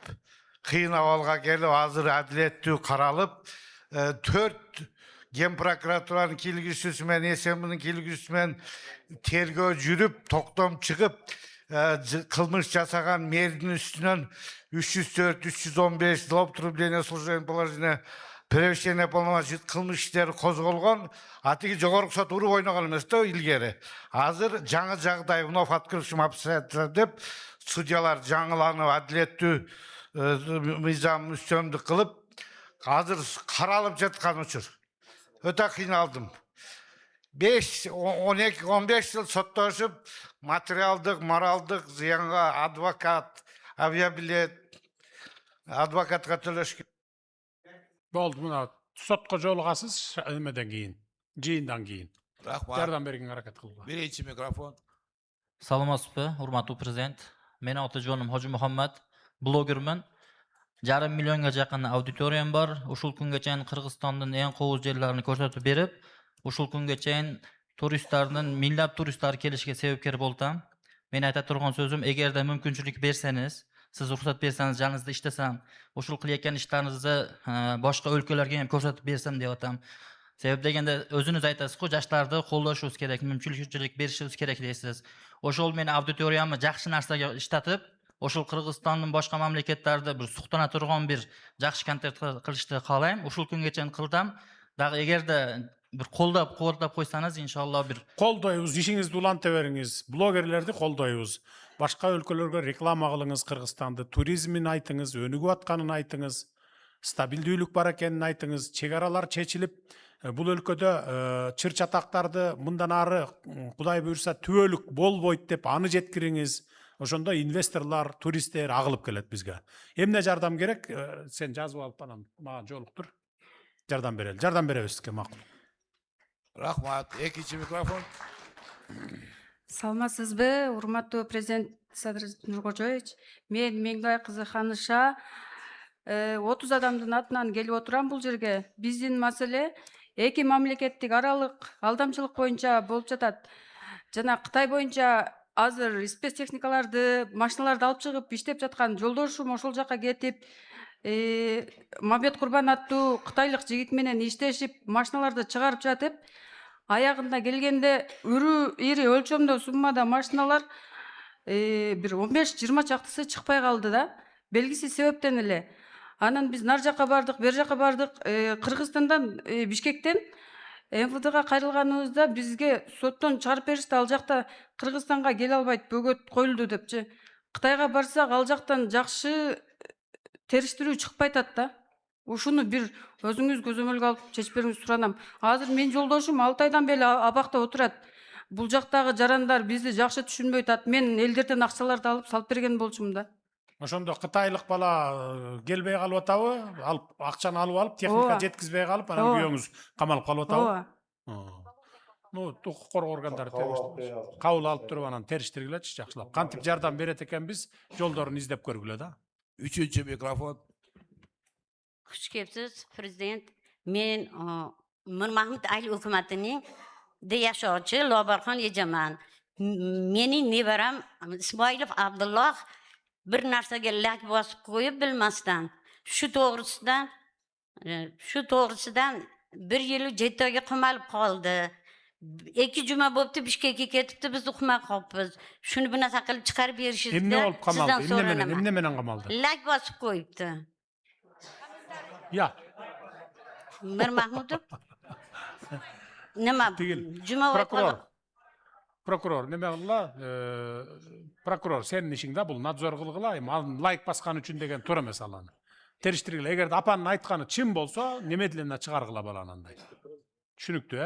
кыйын абалга келип, азыр адилеттүү каралып, 4 Ген прокуратуранын кийлигүүчүсү менен СМБнын кийлигүүчүсү менен тергөө жүрүп, токтом чыгып, кылмыш жасаган мэрдин үстүнөн 304, 315 злоупотребление служебного положения, превышение полномочий кылмыш иштери козголгон. Атиги жогорку сот уруп ойногон эмес да илгери. Азыр жаңы жагдай вновь открывшим обстоятельства деп судьялар жаңыланып, адилеттүү мыйзам үстөмдүк кылып, азыр каралып жаткан учур. Өтө кыйналдым. 12-15 жыл соттошуп, материалдык, моралдык зыянга адвокат, авиабилет, адвокатка төлөш. Болду, мына сотко жолугасыз эмеден кийин, жыйындан кийин. Жардам берген аракет кылгыла. Birinci mikrofon. Саламатсызбы, урматтуу президент. Менин аты жөнүм Хожи Мухаммад, блогермин. 1,5 миллионга жакын аудиториям бар. Ушул күнгө чейин Кыргызстандын эң кооз жерлерин көрсөтүп берип, ушул күнгө чейин туристтердин миндап туристтер келишке себепкер болдум. Мен айта турган сөзүм, эгерде мүмкүнчүлүк берсеңиз, сиз уруксат берсеңиз, жаныңызда иштесем, ушул кыйыккан иштериңизди башка өлкөлөргө ham көрсөтүп берсем деп атам. Себеп дегенде өзүнүз айтасыз го, жаштарды колдошубуз керек, мүмкүнчүлүк беришибиз керек дейсиз. Ошол менин аудиториямды жакшы нерсеге иштетип, ошол Кыргызстандын башка мамлекеттерде бир суктана турган бир жакшы контент кылышты каалайм. Ушул күнгө чейин кылдым. Дагы эгерде бир колдоп койсаңыз, иншалла бир колдойбуз, ишиңизди уланта бериңиз. Блогерлерди колдойбуз. Башка өлкөлөргө реклама кылыңыз, Кыргызстанды туризмин айтыңыз, өнүгүп атканын айтыңыз, стабилдүүлүк бар экенин айтыңыз, чек аралар чечилип, бул өлкөдө чыр чатактарды мындан ары Кудай буйрса түбөлүк болбойт деп аны жеткириңиз. Ошондо инвесторлар, туристтер агылып келет бизге. Эмне жардам керек? Сен жазып алып анан мага жолуктур. Жардам берели. Жардам беребиз сизге, макул. Рахмат. Экинчи микрофон. Саламатсызбы, урматтуу президент Садыр Нуркожоевич. Мен Меңдай кызы Ханыша 30 адамдын атынан келип отурам бул жерге. Биздин маселе эки мамлекеттик аралык алдамчылык боюнча болуп жатат. Жана Кытай боюнча азыр спецтехникаларды, машиналарды алып чыгып иштеп жаткан жолдошум ошол жака кетип, Мамбет Курбан аттуу кытайлык жигит менен иштешип, машиналарды чыгарып жатып, аягында келгенде ири өлчөмдө суммада машиналар бир 15-20 чактысы чыкпай калды да. Белгисиз себептен эле. Анан биз нар жака бардык, бер жака бардык, Кыргызстандан, Бишкектен МВДга кайрылганыбызда бизге соттон чыгарып беришти. Ал жакта Кыргызстанга келе албайт, бөгөт коюлду депчи. Кытайга барсак, ал жактан жакшы териштирүү чыкпай атат да. Ушуну бир өзүңүз көзөмөлгө алып чечип бериңиз суранам. Азыр мен жолдошум 6 айдан бери абакта отурат. Бул жактагы жарандар бизди жакшы түшүнбөй атат. Мен элдерден акчаларды алып салып берген болчумун да. Ошондо кытайлык бала келбей калып атабы? Алып акчаны алып техника жеткизбей калып, анан күйөөңүз камалып калып атабы? Укук коргоо органдары кабыл алып туруп анан териштиргилечи жакшылап. Кантип жардам берет экенбиз, жолдорун издеп көргүлө да. Üçüncü mikrofon. Xush kelibsiz, prezident. Men Mirmahmud Ali hukumatining yashovchi Lobarxon ejaman. Mening nevaram Ismoilov Abdulloh bir narsaga lak bosib qo'yib bilmasdan shu to'g'risidan bir yil Jettoga qamalib qoldi. 2 juma bo'pti Bishkekka ketibdi, biz uqmay qolibmiz. Shuni bunaqa qilib chiqarib berishingizda sizdan so'rayman. Emne menen qamaldi? Lak bosib qo'yibdi. Ya. Mir Mahmudov. Nima? Juma Prokuror, neme kılla? Prokuror, senin işinde bul, nadzor kılgıla, layık baskan üçün degen tur emes alanı. Teriştirgile, eğer de apanın aytkanı çim bolsa, nemedilenine çıkargıla balananday. Düşünüktü,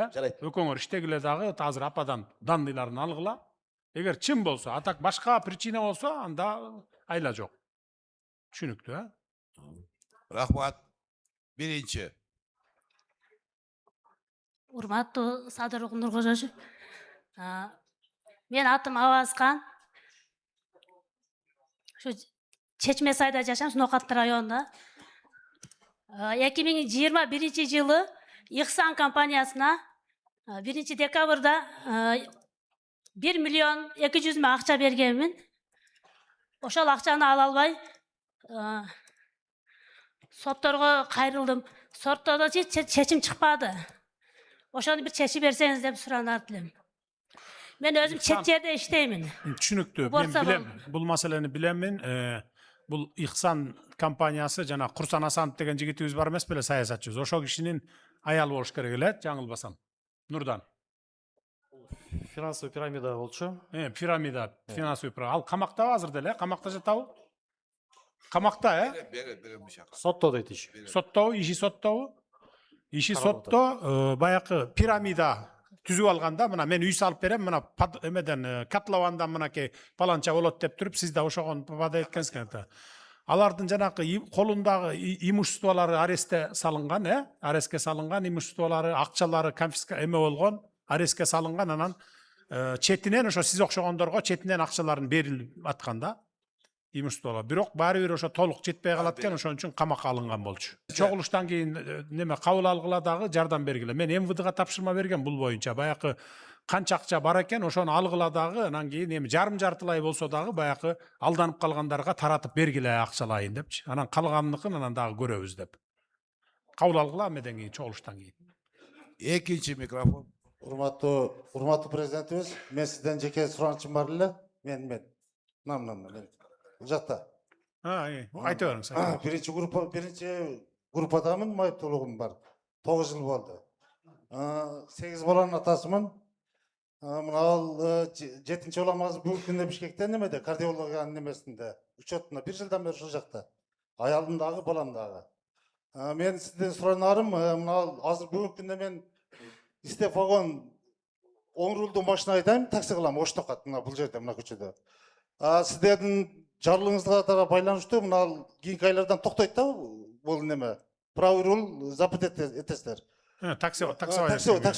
Ököңөр iştegile dağı, hazır apadan dandilarını algıla. Eğer çim bolsa, atak başka prичина olsa, anda ayla yok. Düşünüktü, Rahmat. Birinci. Урматтуу Садыр Нуркожоевич, мен атым Авазкан. Şu Çeçme Say'da жашайм, Ноқат районунда. 2021 жылы İhsan компаниясына 1 декабрда 1 миллион 200 мың акча бергенмин. Ошол акчаны ала албай сотторго кайрылдым. Соттордо чечим чыкпады. Ошону bir çeşi berseniz деп суранар элем. Мен өзүм чет жерде иштеймин. Түшүнүктүү. Мен билем, бул маселени билемин. Бул İhsan компаниясы жана Курсан Асанов деген жигитибиз бар эмес беле, саясатчыбыз. Ошол кишинин аялы болуш керек эле, жаңылбасам. Нурдан. Финансовый пирамида болчу. Пирамида, финансовый пирамида. Ал камакта азыр деле, камакта жатабы? Камакта, Сотто дейт иш. Соттоо, иши соттоо. Иши сотто, баякы пирамида түзүп алганда, мына мен үй салып берем, мына эмеден котловандан мынакей паланча болот деп туруп, сиз да ошогон бада эткенсиңер. Алардын жанакы колундагы имуществолору арестке салынган, арестке салынган имуществолору, акчалары конфиска эме болгон, арестке салынган, анан четинен ошо сиз окшогондорго четинен акчаларын берилип атканда имуществолор. Бирок баары бир ошо толук жетпей калат экен, ошон үчүн камакка алынган болчу. Чогулуштан кийин неме кабыл алгыла дагы жардам бергиле. Мен МВДга тапшырма берген бул боюнча. Баякы канча акча бар экен, ошону алгыла дагы, анан кийин эми жарым-жартылай болсо дагы баякы алданып калгандарга таратып бергиле акчалайын депчи. Анан калганыныкын анан дагы көрөбүз деп. Кабыл алгыла менден кийин, чогулуштан кийин. Экинчи микрофон. Урматтуу президентибиз, мен сизден жеке суранычым бар эле. Мен. Жакта. Айта бериңиз. Биринчи группадамын, майыптуулугум бар. 9 жыл болду. 8 баланын атасымын. Мына ал 7-чи баламыз бүгүнкү күндө Бишкекте немеде, кардиологиянын немесинде, учетунда 1 жылдан бери ушул жакта. Аялым дагы, балам дагы. Мен сизден суранарым, мына азыр бүгүнкү күндө мен иштеп койгон 10 рулдуу машина айдайм, такси кылам, Оштокат, мына бул жерде, мына көчөдө. Сиздердин жарлыгыңызга байланыштуу мына кийинки айлардан токтойт да бул неме? Правый руль запрет этесиздер. Такси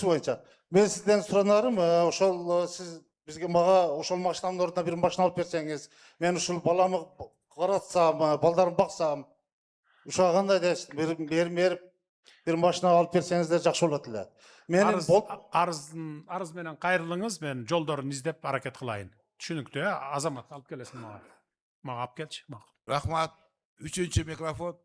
боюнча. Мен сизден суранарым, ошол сиз бизге мага ошол машинанын ордуна бир машина алып берсеңиз, мен ушул баламы каратсам, балдарымды баксам, ушуга кандай дейсиз? Бир машина алып берсеңиздер жакшы болот эле. Менин арыз менен кайрылыңыз, мен жолдорун издеп аракет кылайын. Түшүнүктүү, Азамат алып келесиң мага. Мага алып келчи. Рахмат. Үчүнчү микрофон.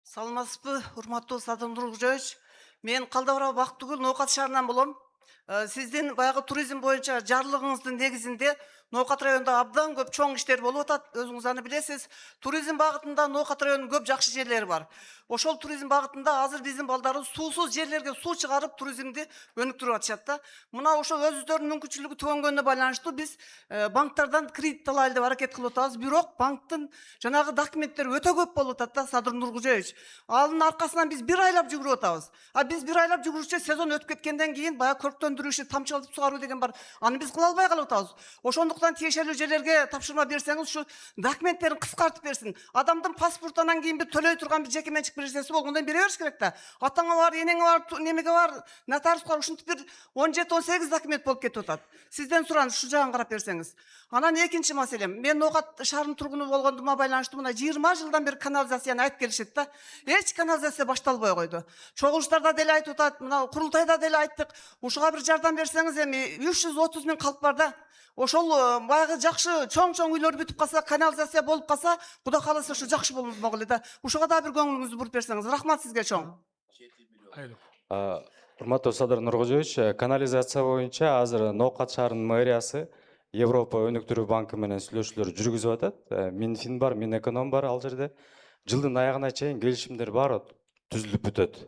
Саламатсызбы, урматтуу Садыр Нуркожоевич. Мен Калдабара Бактыгүл Ноокат шаарынан болом. Сиздин баягы туризм боюнча жарлыгыңыздын негизинде Ноокат районунда абдан көп чоң иштер болуп атат. Өзүңүз аны билесиз. Туризм багытында Ноокат районунун көп жакшы жерлери бар. Ошол туризм багытында азыр биздин балдарыбыз суусуз жерлерге суу чыгарып туризмди өнүктүрүп атышат да. Мына ошол өзүлөрүнүн мүмкүнчүлүгү төгөнгөнүнө байланыштуу биз банктардан кредит алайлы деп аракет кылып атабыз. Бирок банктын жанагы документтери өтө көп болуп атат да, Садыр Нуркожоевич. Анын аркасынан биз 1 айлап жүгүрүп атабыз. Биз 1 айлап жүгүрүшчө сезон өтүп кеткенден кийин баягы көрктөндүрүү иши, тамчылатып сугаруу деген бар. Аны биз кыла албай калып атабыз. Ошондуктан тиешелүү жерлерге тапшырма берсеңиз, ушу документтерин кыскартып берсин. Адамдын паспортунан кийин бир төлөй турган бир жеке менчик нерсеси болгондо бере бериш керек да. Атаңа бар, энеңе бар, немеге бар, нотариуска ушинтип бир 17-18 документ болуп кетип атат. Сизден сураныш ушу жагын карап берсеңиз. Анан экинчи маселем, мен Ноокат шаарынын тургуну болгондума байланыштуу мына 20 жылдан бери канализацияны айтып келишет да. Эч канализация башталбай койду. Чогулуштарда деле айтып атат, мына курултайда деле айттык. Ушуга бир жардам берсеңиз, эми 330 000 калк бар да. Ошол баягы жакшы чоң үйлөр бүтүп калса, канализация болуп калса, Кудай кааласа ушу жакшы болмок эле да. Ушуга да бир көңүлүңүздү буруп берсеңиз. Рахмат сизге чоң. Урматтуу Садыр Нуркожоевич, канализация боюнча азыр Ноокат шаарынын мэриясы Европа өнүктүрүү банкы менен сүйлөшүүлөр жүргүзүп атат. Минфин бар, Минэконом бар ал жерде. Жылдын аягына чейин келишимдер бар, түзүлүп бүтөт.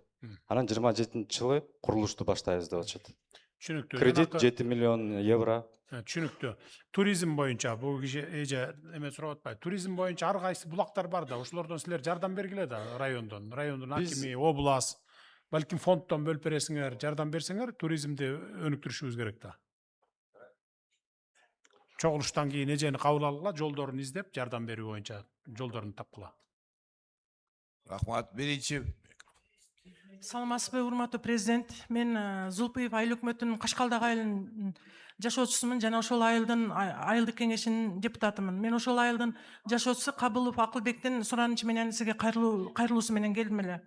Анан 27-жылы курулушту баштайбыз деп атышат. Түшүнүктүү. Кредит 7 миллион евро. Түшүнүктүү. Туризм боюнча бул киши эме сурап атпайбы. Туризм боюнча ар кайсы булактар бар да, ошолордон силер жардам бергиле да райондон. Райондун акими, облас, балким фонддон бөлүп бересиңер, жардам берсеңер, туризмди өнүктүрүшүбүз керек да. Чогулуштан кийин эжени кабыл алгыла, жолдорун издеп, жардам берүү боюнча жолдорун тапкыла. Рахмат. Биринчи. Саламатсызбы, урматтуу президент. Мен Зулпуев айыл өкмөтүнүн Кашкалдагы айылынын жашоочусумун жана ошол айылдык кеңешинин депутатымын. Мен ошол айылдын жашоочусу Кабылов Акылбектин суранычы менен сизге кайрылуусу менен келдим эле.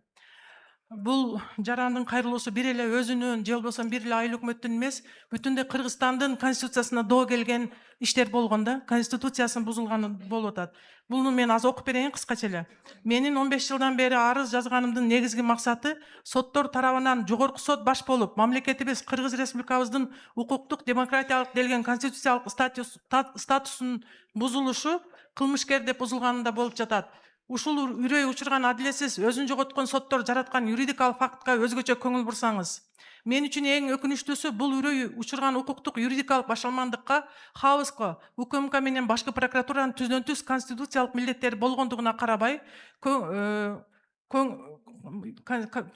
Бул жарандын кайрылуусу бир эле өзүнүн же болбосо бир эле айыл өкмөттүн эмес, бүтүндөй Кыргызстандын конституциясына доо келген иштер болгон да, конституциясын бузулганы болуп атат. Буну мен азыр окуп берейин кыскача эле. Менин 15 жылдан бери арыз жазганымдын негизги максаты соттор тарабынан жогорку сот баш болуп, мамлекетибиз Кыргыз Республикабыздын укуктук демократиялык делген конституциялык статусунун бузулушу кылмышкер деп бузулганында болуп жатат. Ушул үрөй учурган адилетсиз, өзүн жоготкон соттор жараткан юридикалык фактка өзгөчө көңүл бурсаңыз. Мен үчүн эң өкүнүчтүүсү бул үрөй учурган укуктук юридикалык башалмандыкка, хаоска, УКМК менен башкы прокуратуранын түздөн-түз конституциялык милдеттери болгондугуна карабай,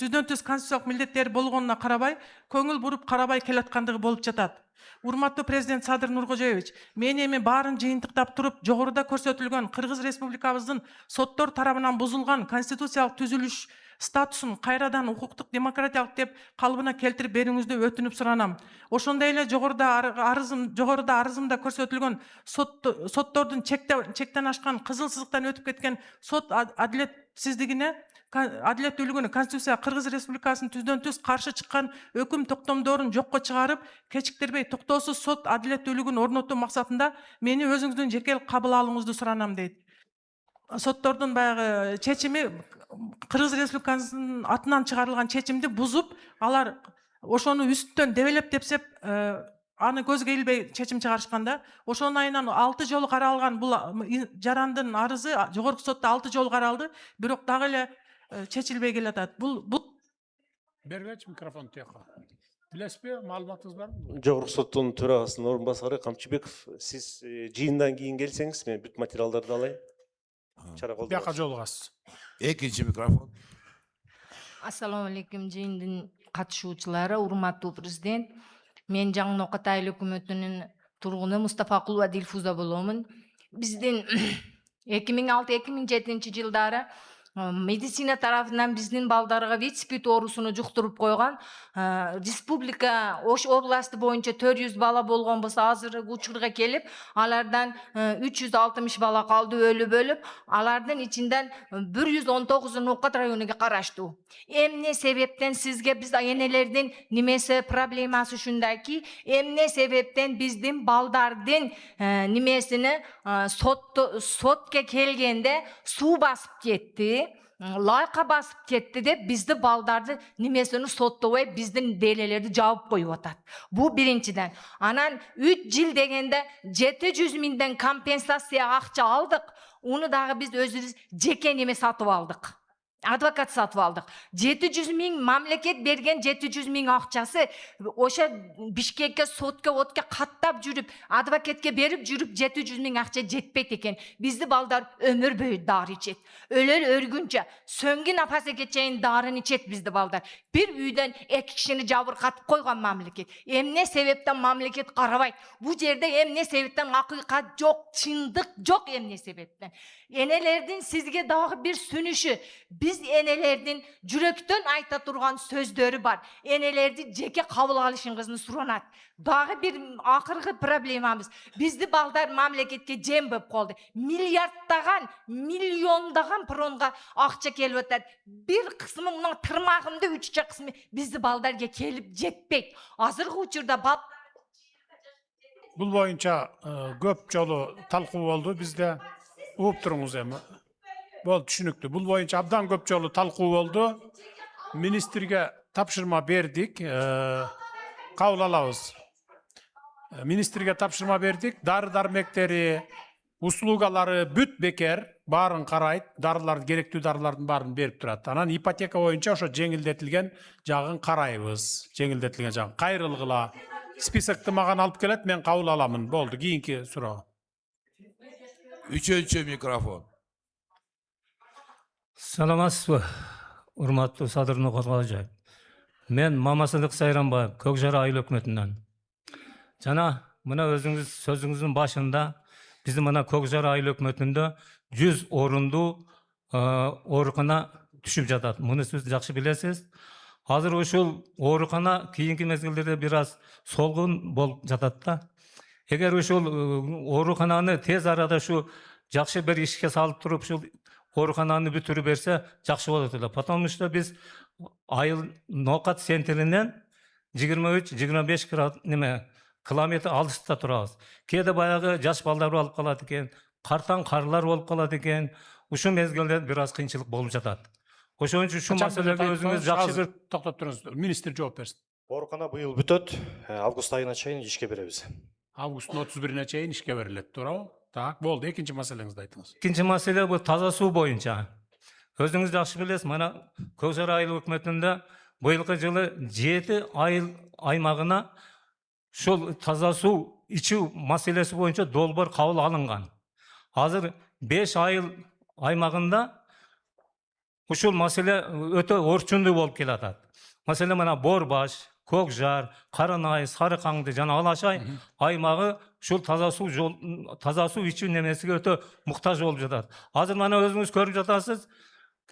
түздөн-түз конституциялык милдеттери болгонуна карабай, көңүл буруп карабай келаткандыгы болуп жатат. Урматтуу президент Садыр Нуркожоевич, мен эми баарын жыйынтыктап туруп, жогоруда көрсөтүлгөн Кыргыз Республикабыздын соттор тарабынан бузулган конституциялык түзүлүш статусун кайрадан укуктук демократиялык деп калыбына келтирип берүүңүздү өтүнүп суранам. Ошондой эле жогоруда арызымда көрсөтүлгөн соттордун чектен ашкан, кызыл сызыктан өтүп кеткен сот адилетсиздигине, адилеттүүлүгүнө Конституция Кыргыз Республикасынын түздөн-түз каршы чыккан өкүм токтомдорун жокко чыгарып, кечиктирбей токтоосуз сот адилеттүүлүгүн орнотуу максатында мени өзүңүздүн жеке кабыл алууңузду суранам дейт. Соттордун баягы чечими Кыргыз Республикасынын атынан чыгарылган чечимди бузуп, алар ошону үстүнөн дебелеп тепсеп, аны көзгө илбей чечим чыгарышканда, ошонун айынан 6 жолу каралган бул жарандын арызы жогорку сотто 6 жолу каралды, бирок дагы эле чечилбей келатат. Бул Бергилечи микрофон тияка. Билесизби, маалыматыңыз барбы? Жогорку соттун төрагасынын орун басары Камчыбеков, сиз жыйындан кийин келсеңиз, мен бүт материалдарды алайын. Бияка жолугасыз. Экинчи микрофон. Ассаламу алейкум, жыйындын катышуучулары, урматтуу президент. Мен Жаңы Ноокат айыл өкмөтүнүн тургуну Мустафакулова Дилфуза боломун. Биздин 2006-2007 жылдары медицина тарафынан биздин балдарга ВИЧ-СПИД оорусуну жуктуруп койгон. Республика Ош областы боюнча 400 бала болгон болсо, азыркы учурга келип, алардан 360 бала калды өлүп өлүп, алардын ичинден 119 Ноокат районуга караштуу. Эмне себептен сизге биз энелердин немеси проблемасы ушундайки, эмне себептен биздин балдардын немесини сотко келгенде суу басып кетти, лайка басып кетти деп бизди балдарды немесini соттобой биздин делелерди жаап коюп атат. Бу биринчиден. Анан 3 жыл дегенде 700 миңден компенсация акча алдык. Уну дагы биз өзүбүз жеке неме сатып алдык. Адвокат сатып алдык. 700 миң мамлекет берген 700 миң акчасы ошо Бишкекке отка каттап жүрүп, адвокатке берип жүрүп 700 миң акча жетпейт экен. Бизди балдар өмүр бою дары ичет. Өлөл өргүнчө сөңгүн апасыга чейин дарын ичет бизди балдар. Бир үйдөн 2 кишини жабыркатып койгон мамлекет. Эмне себептен мамлекет карабайт? Бу жерде эмне себептен акыйкат жок, чындык жок эмне себептен? Энелердин сизге дагы бир сүнүшү. Биз энелердин жүрөктөн айта турган сөздөрү бар. Энелерди жеке кабыл алышыңызды суранат. Дагы бир акыркы проблемамыз. Бизди балдар мамлекетке жем болуп калды. Миллиарддаган, миллиондаган пронга акча келип атат. Бир кысмы мына тырмагымды 3 кысмы бизди балдарга келип жетпейт. Азыркы учурда Бул боюнча көп жолу талкуу болду бизде. Угуп туруңуз эми. Болду, түшүнүктүү. Бул боюнча абдан көп жолу талкуу болду. Министрге тапшырма бердик. Кабыл алабыз. Министрге тапшырма бердик. Дары-дармектери, услугалары бүт бекер, барын карайт, дарылар, керектүү дарылардын барын берип турат. Анан ипотека боюнча ошо жеңилдетилген жагын карайбыз. Жеңилдетилген жагын кайрылгыла. Списокты маған алып келет, мен кабыл аламын. Болду, кийинки суроо. Üçüncü mikrofon. Саламатсызбы, урматтуу Садыр Нургожоевич. Мен Мамасыздык Сайранбаев, Көкжара айыл өкмөтүнөн. Жана мына өзүңүз сөзүңүздүн башында биздин мына Көкжара айыл өкмөтүндө 100 орунду оорукана түшүп жатат. Муну сиз жакшы билесиз. Азыр ушул оорукана кийинки мезгилдерде бир аз солгун болуп жатат да. Эгер ушул оорукананы тез арада шу жакшы бир ишке салып туруп ушул оорукананы бүтүрүп берсе жакшы болот эле. Потому что биз айыл ноокат центринен 23-25 километр алыста турабыз. Кээде баягы жаш балдар болуп калат экен, картаң карлар болуп калат экен. Ушул мезгилде бир аз кыйынчылык болуп жатат. Ошон үчүн ушул маселеге өзүңүз жакшы бир токтоп туруңуз. Министр жооп берсин. Оорукана быйыл бүтөт. Август айына чейин ишке беребиз. Августтун 31-ине чейин ишке берилет, туурабы? Так, болду. Экинчи маселеңизди айтыңыз. Экинчи маселе бул таза суу боюнча. Өзүңүз жакшы билесиз, мына Көкжара айыл өкмөтүндө быйылкы жылы 7 айыл аймагына ушул таза суу ичүү маселеси боюнча долбоор кабыл алынган. Азыр 5 айыл аймагында ушул маселе өтө орчундуу болуп келатат. Маселе мына Борбаш, Көкжар, Каранай, Сарыкаңды жана Алашай аймагы ушул таза суу ичүү немесиге өтө муктаж болуп жатат. Азыр мына өзүңүз көрүп жатасыз,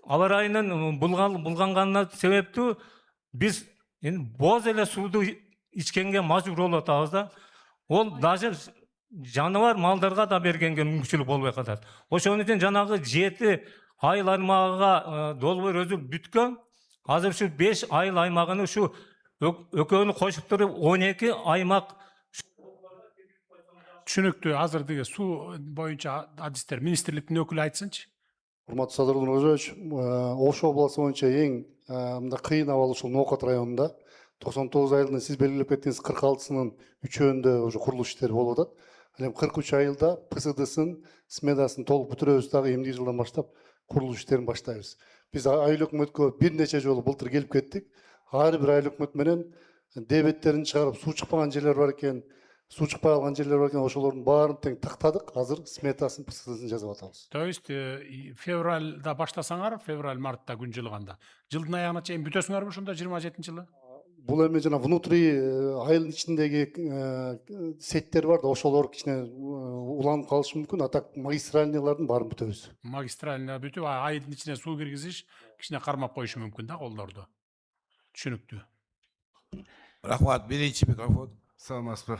аба ырайынын булганганына себептүү биз боз эле сууду ичкенге мажбур болуп атабыз да. Ол даже жаныбар малдарга да бергенге мүмкүнчүлүк болбой калат. Ошон үчүн жанагы 7 айыл аймагыга долбоор өзү бүткөн. Азыр ушу 5 айыл аймагыны ушу өкөөнү кошуп туруп 12 аймак. Түшүнүктүү. Азыр деге суу боюнча адистер министрликтин өкүлү айтсынчы. Урматтуу Садыр Нургожоевич, Ош областы боюнча эң мындай кыйын абал ушул Ноокат районунда 99 айылдын сиз белгилеп кеттиңиз 46-сынын 3-өндө уже курулуш иштери болуп атат. Ал эми 43 айылда ПСДсын, сметасын толук бүтүрөбүз дагы эмдиги жылдан баштап курулуш иштерин баштайбыз. Биз айыл өкмөткө бир нече жолу былтыр келип кеттик. Ар бир айыл өкмөт менен дебеттерин чыгарып, суу чыкпаган жерлер бар экен, суу чыкпай калган жерлер бар экен, ошолордун баарын тең тактадык. Азыр сметасын, ПСДсын жазып атабыз. То есть февралда баштасаңар, февраль-мартта күн жылганда, жылдын аягына чейин бүтөсүңөрбү ошондо 27-жылы? Бул эми жана внутри айылдын ичиндеги сеттер бар да, ошолор кичине уланып калышы мүмкүн. А так магистральныйлардын баарын бүтөбүз. Магистральный бүтүп, айылдын ичине суу киргизиш кичине кармап коюшу мүмкүн да колдорду. Түшүнүктүү. Рахмат, биринчи микрофон. Саламатсызбы,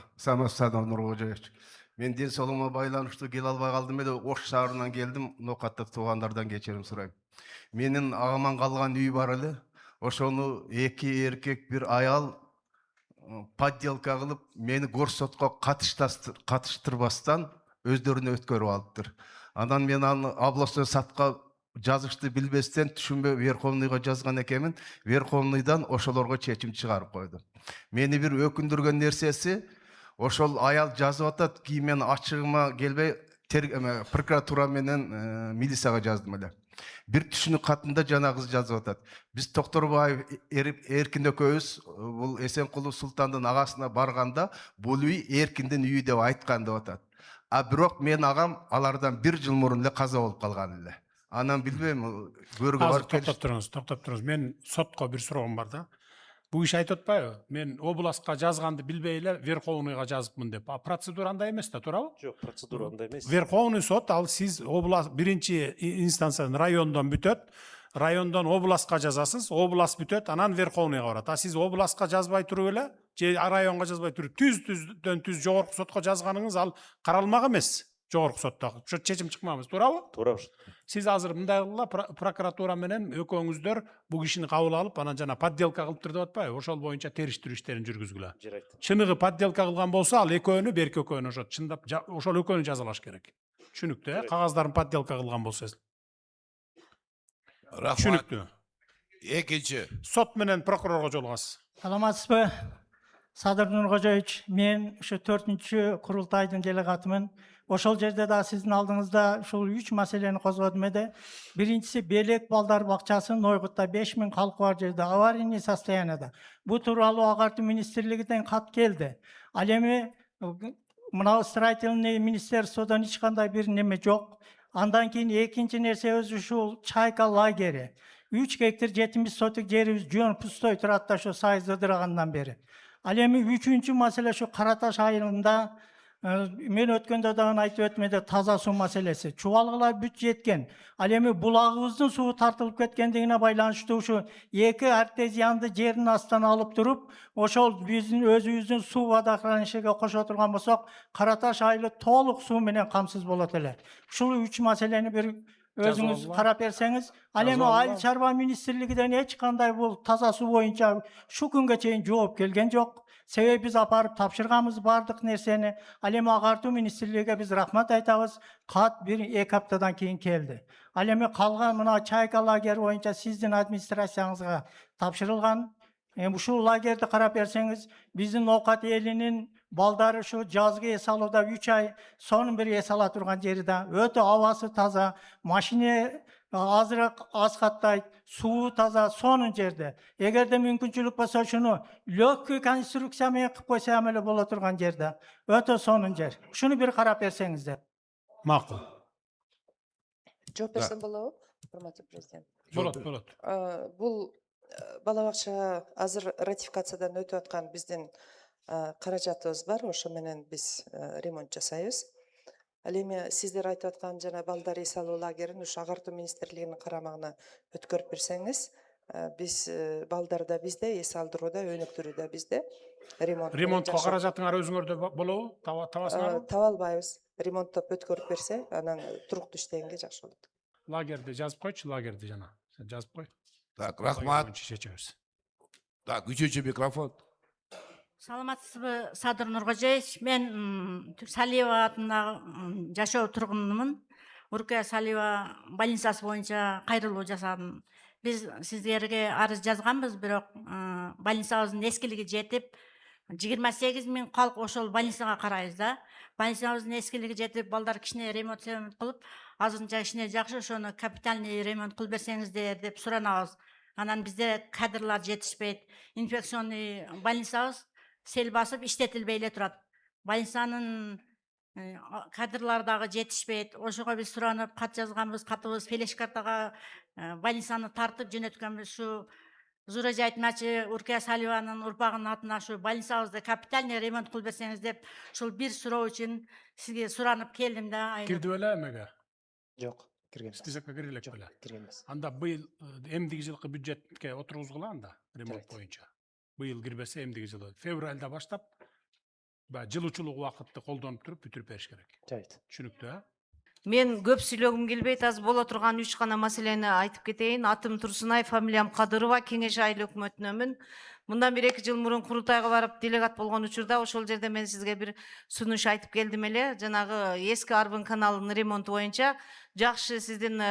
Садыр Нургожоевич. Мен ден соолугума байланыштуу келе албай калдым эле, Ош шаарынан келдим, Ноокаттык туугандардан кечирим сурайм. Менин агаман калган үй бар эле. Ошону 2 эркек, 1 аял подделка кылып, мени горсотко катыштырбастан өздөрүнө өткөрүп алыптыр. Анан мен аны областной сотко жазышты билбестен түшүнбөй Верховныйга жазган экенмин. Верховныйдан ошолорго чечим чыгарып койдум. Мени бир өкүндүргөн нерсеси, ошол аял жазып атат, кийин мен ачыгыма келбей прокуратура менен милицияга жаздым эле. Бир түшүнүк катында жана кыз жазып атат. Биз Токторбаев Эркин экөөбүз бул Эсенкулов Султандын агасына барганда бул үй Эркиндин үйү деп айткан деп атат. А бирок мен агам алардан 1 жыл мурун эле каза болуп калган эле. Анан билбейм, көргө барып токтоп туруңуз. Мен сотко бир суроом бар да. Бул иш айтып атпайбы? Мен областка жазганды билбей эле Верховныйга жазыпмын деп. А процедура андай эмес да, туурабы? Жок, процедура андай эмес. Верховный сот, ал сиз област биринчи инстанциядан райондон бүтөт, райондон областка жазасыз, област бүтөт, анан Верховныйга барат. А сиз областка жазбай туруп эле, же районго жазбай туруп, түз жогорку сотко жазганыңыз ал каралмак эмес. Жогорку сотто. Ошо чечим чыкмабыз, туурабы? Туура. Сиз азыр мындай кылгыла, прокуратура менен экөөңүздөр бул кишини кабыл алып, анан жана подделка кылыптыр деп атпайбы? Ошол боюнча териштирүү иштерин жүргүзгүлө. Чыныгы подделка кылган болсо, ал экөөнү, берки экөөнү ошо чындап ошол экөөнү жазалаш керек. Түшүнүктүү, кагаздарын подделка кылган болсо. Рахмат. Экинчи. Сот менен прокурорго жолугасыз. Саламатсызбы? Sadır Nurkojevич, men şu 4-cü kurultaydın delegatımın. Oşol jerde da sizin aldığınızda şu 3 meseleni kozgodum ede. Birincisi Belek Balдар Bakçası Noygut'ta 5000 halkı var jerde avarini sostoyaniyada. Bu turalı Agartı Ministerliginden kat geldi. Alemi mına строительный министерстводан hiç kanday bir neme yok. Andan keyin ekinci nerse özü şu Çayka lageri. 3 hektar 70 sotuk жерибиz жөн пустой турат да şu sayız ыдыргандан beri. Alemi 3-cü mesele şu Karataş ayılında men ötkönde dağın aytып ötmede taza su meselesi. Çuvalgılar büt jetken. Alemi bulağımızın suyu tartılıp ketkendigine baylanıştı şu 2 arteziyandı jerin astan alıp durup oşol bizim özümüzdün su vadaklanışıga koşa turgan bolsak Karataş ayılı toluk su menen kamsız bolat ele. Şu 3 meseleni bir özünüz karap berseniz, Alemi Ayıl Çarba Ministerligi'den hiç kanday bu taza su boyunca şu günge çeyin жооп kelgen yok. Sebebi biz aparıp tapşırgamız bardık nerseni. Alemi Agartı Ministerligi'ne biz rahmat aytabız. Kat 1-2 haftadan keyin keldi. Alemi kalgan mına Çayka lager boyunca sizin administrasiyanızga tapşırılgan. Şu lagerde karap berseniz, bizim Nokat elinin baldары şu жазgı esalıda 3 ay sonun bir esala turgan jeri da öte havası taza, maşine azırak asqattay, suyu taza sonun jerde. Egerde mümkünçülük bolsa şunu lökkü konstruksiya menен kıp koysam ele bola turgan jerde. Öte sonun jer. Şunu bir karap bersеңiздер. Makul. Жооп берсем болобу, урматтуу президент? Болот. Бул бала бакча азыр ратификациядан өтүп аткан биздин каражатыбыз бар, ошо менен биз ремонт жасайбыз. Ал эми сиздер айтып аткан жана балдар эс алуу лагерин ушу Агартуу министрлигинин карамагына өткөрүп берсеңиз, биз балдарда бизде, эс алдырууда, өнүктүрүүдө бизде. Ремонтко каражатыңар өзүңөрдө болобу? Табасыңарбы? Таба албайбыз. Ремонттоп өткөрүп берсе, анан туруктуу иштегенге жакшы болот. Лагерди жазып койчу, лагерди жана. Сен жазып кой. Так, рахмат. Так, 3-cü mikrofon. Саламатсызбы, Садыр Нуркожоевич. Мен Салиева атындагы жашоо тургунумун. Уркия Салиева больницасы боюнча кайрылуу жасадым. Биз сиздерге арыз жазганбыз, бирок больницабыздын эскилиги жетип, 28 000 калк ошол больницага карайбыз да. Больницабыздын эскилиги жетип, балдар кичине ремонт кылып, азырынча кичине жакшы ошону капитальный ремонт кылып берсеңиздер деп суранабыз. Анан бизде кадрлар жетишпейт. Инфекционный больницабыз сел басып иштетилбей эле турат. Больницанын кадрлары дагы жетишпейт. Ошого биз суранып, кат жазганбыз, катыбыз флеш-картага больницаны тартып жөнөткөнбүз. Ушу Зурежи айтмачы Уркия Салиеванын урпагынын атына ушу больницабызды капитальный ремонт кылып берсеңиз деп, ушул бир суроо үчүн сизге суранып келдим да. Кирди беле эмеге? Жок, кирген. Списокко кире элек беле? Кирген эмес. Анда быйыл эмдиги жылкы бюджетке отургузгула анда ремонт боюнча. Быйыл кирбесе эмдиги жылы февралда баштап жылуучулук убакытты колдонуп туруп бүтүрүп бериш керек. Жайт. Түшүнүктүү, а? Мен көп сүйлөгүм келбейт, аз боло турган 3 гана маселени айтып кетейин. Атым Турсунай, фамилиям Кадырова, Кеңеш айыл өкмөтүнөмүн. Мындан 1-2 жыл мурун курултайга барып делегат болгон учурда ошол жерде мен сизге бир сунуш айтып келдим эле. Жанагы эски Арбын каналынын ремонту боюнча жакшы сиздин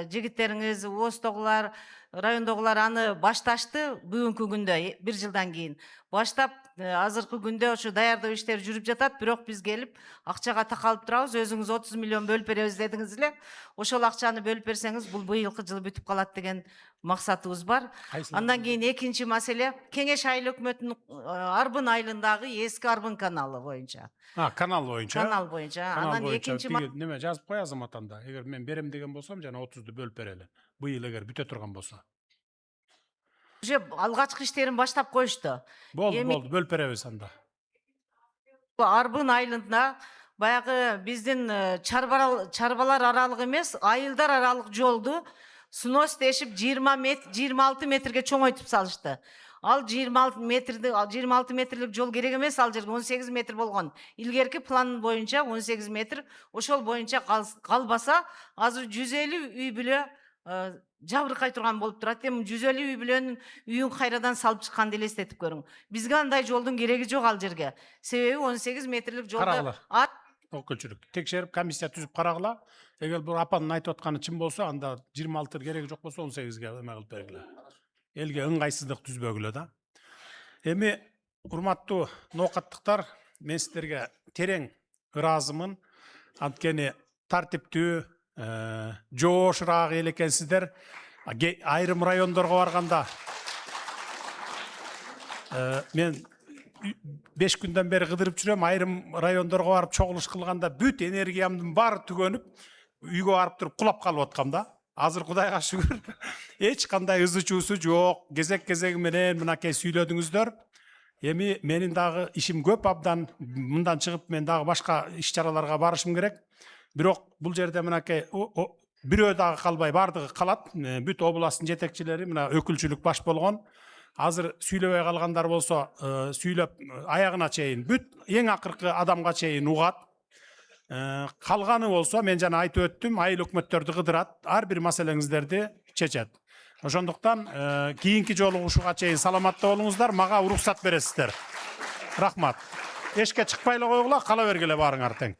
жигиттериңиз, ООСтогулар, райондогулар аны башташты бүгүнкү күндө 1 жылдан кийин. Баштап азыркы күндө ошо даярдоо иштери жүрүп жатат, бирок биз келип акчага такалып турабыз. Өзүңүз 30 миллион бөлүп беребиз дедиңиз эле. Ошол акчаны бөлүп берсеңиз, бул быйылкы жылы бүтүп калат деген максатыбыз бар. Андан кийин экинчи маселе Кеңеш айыл өкмөтүнүн Арбын айылындагы эски Арбын каналы боюнча. Канал боюнча. Канал боюнча. Анан экинчи неме жазып кой азаматанда. Эгер мен берем деген болсом, жана 30ду бөлүп берели. Быйыл эгер бүтө турган болсо. Уже алгачкы иштерин баштап коюшту. Болду, бөлүп беребиз анда. Арбын айылында баягы биздин чарбалар аралык эмес, айылдар аралык жолду снос дешип 26 метрге чоңойтуп салышты. Ал 26 метрлик жол керек эмес, ал жерге 18 метр болгон. Илгерки план боюнча 18 метр, ошол боюнча калбаса, азыр 150 үй бүлө жабыркай турган болуп турат. Эми 150 үй бүлөнүн үйүн кайрадан салып чыкканды элестетип көрүң. Бизге андай жолдун кереги жок ал жерге. Себеби 18 метрлик жолду Окуучулук текшерип комиссия түзүп карагыла. Эгер бул апанын айтып атканы чын болсо, анда 26 кереги жок болсо 18ге эме кылып бергиле. Элге ыңгайсыздык түзбөгүлө да. Эми урматтуу ноокаттыктар, мен сиздерге терең ыраазымын. Анткени тартиптүү, жоошураак эл экенсиздер. Айрым райондорго барганда мен 5 күндөн бери кыдырып жүрөм, айрым райондорго барып чогулуш кылганда бүт энергиямдын баары түгөнүп, үйгө барып туруп кулап калып аткам да. Азыр Кудайга шүгүр, эч кандай ызы чуусу жок. Кезек-кезеги менен мынакей сүйлөдүңүздөр. Эми менин дагы ишим көп, абдан мындан чыгып мен дагы башка иш-чараларга барышым керек. Бирок бул жерде мынакей бирөө дагы калбай бардыгы калат. Бүт областтын жетекчилери мына өкүлчүлүк баш болгон. Азыр сүйлөбөй калгандар болсо, сүйлөп аягына чейин бүт эң акыркы адамга чейин угат. Калганы болсо мен жана айтып өттүм, айыл өкмөттөрдү кыдырат, ар бир маселеңиздерди чечет. Ошондуктан кийинки жолугушууга чейин саламатта болуңуздар, мага уруксат бересиздер. Рахмат. Эшикке чыкпай эле койгула, кала бергиле баарыңар тең.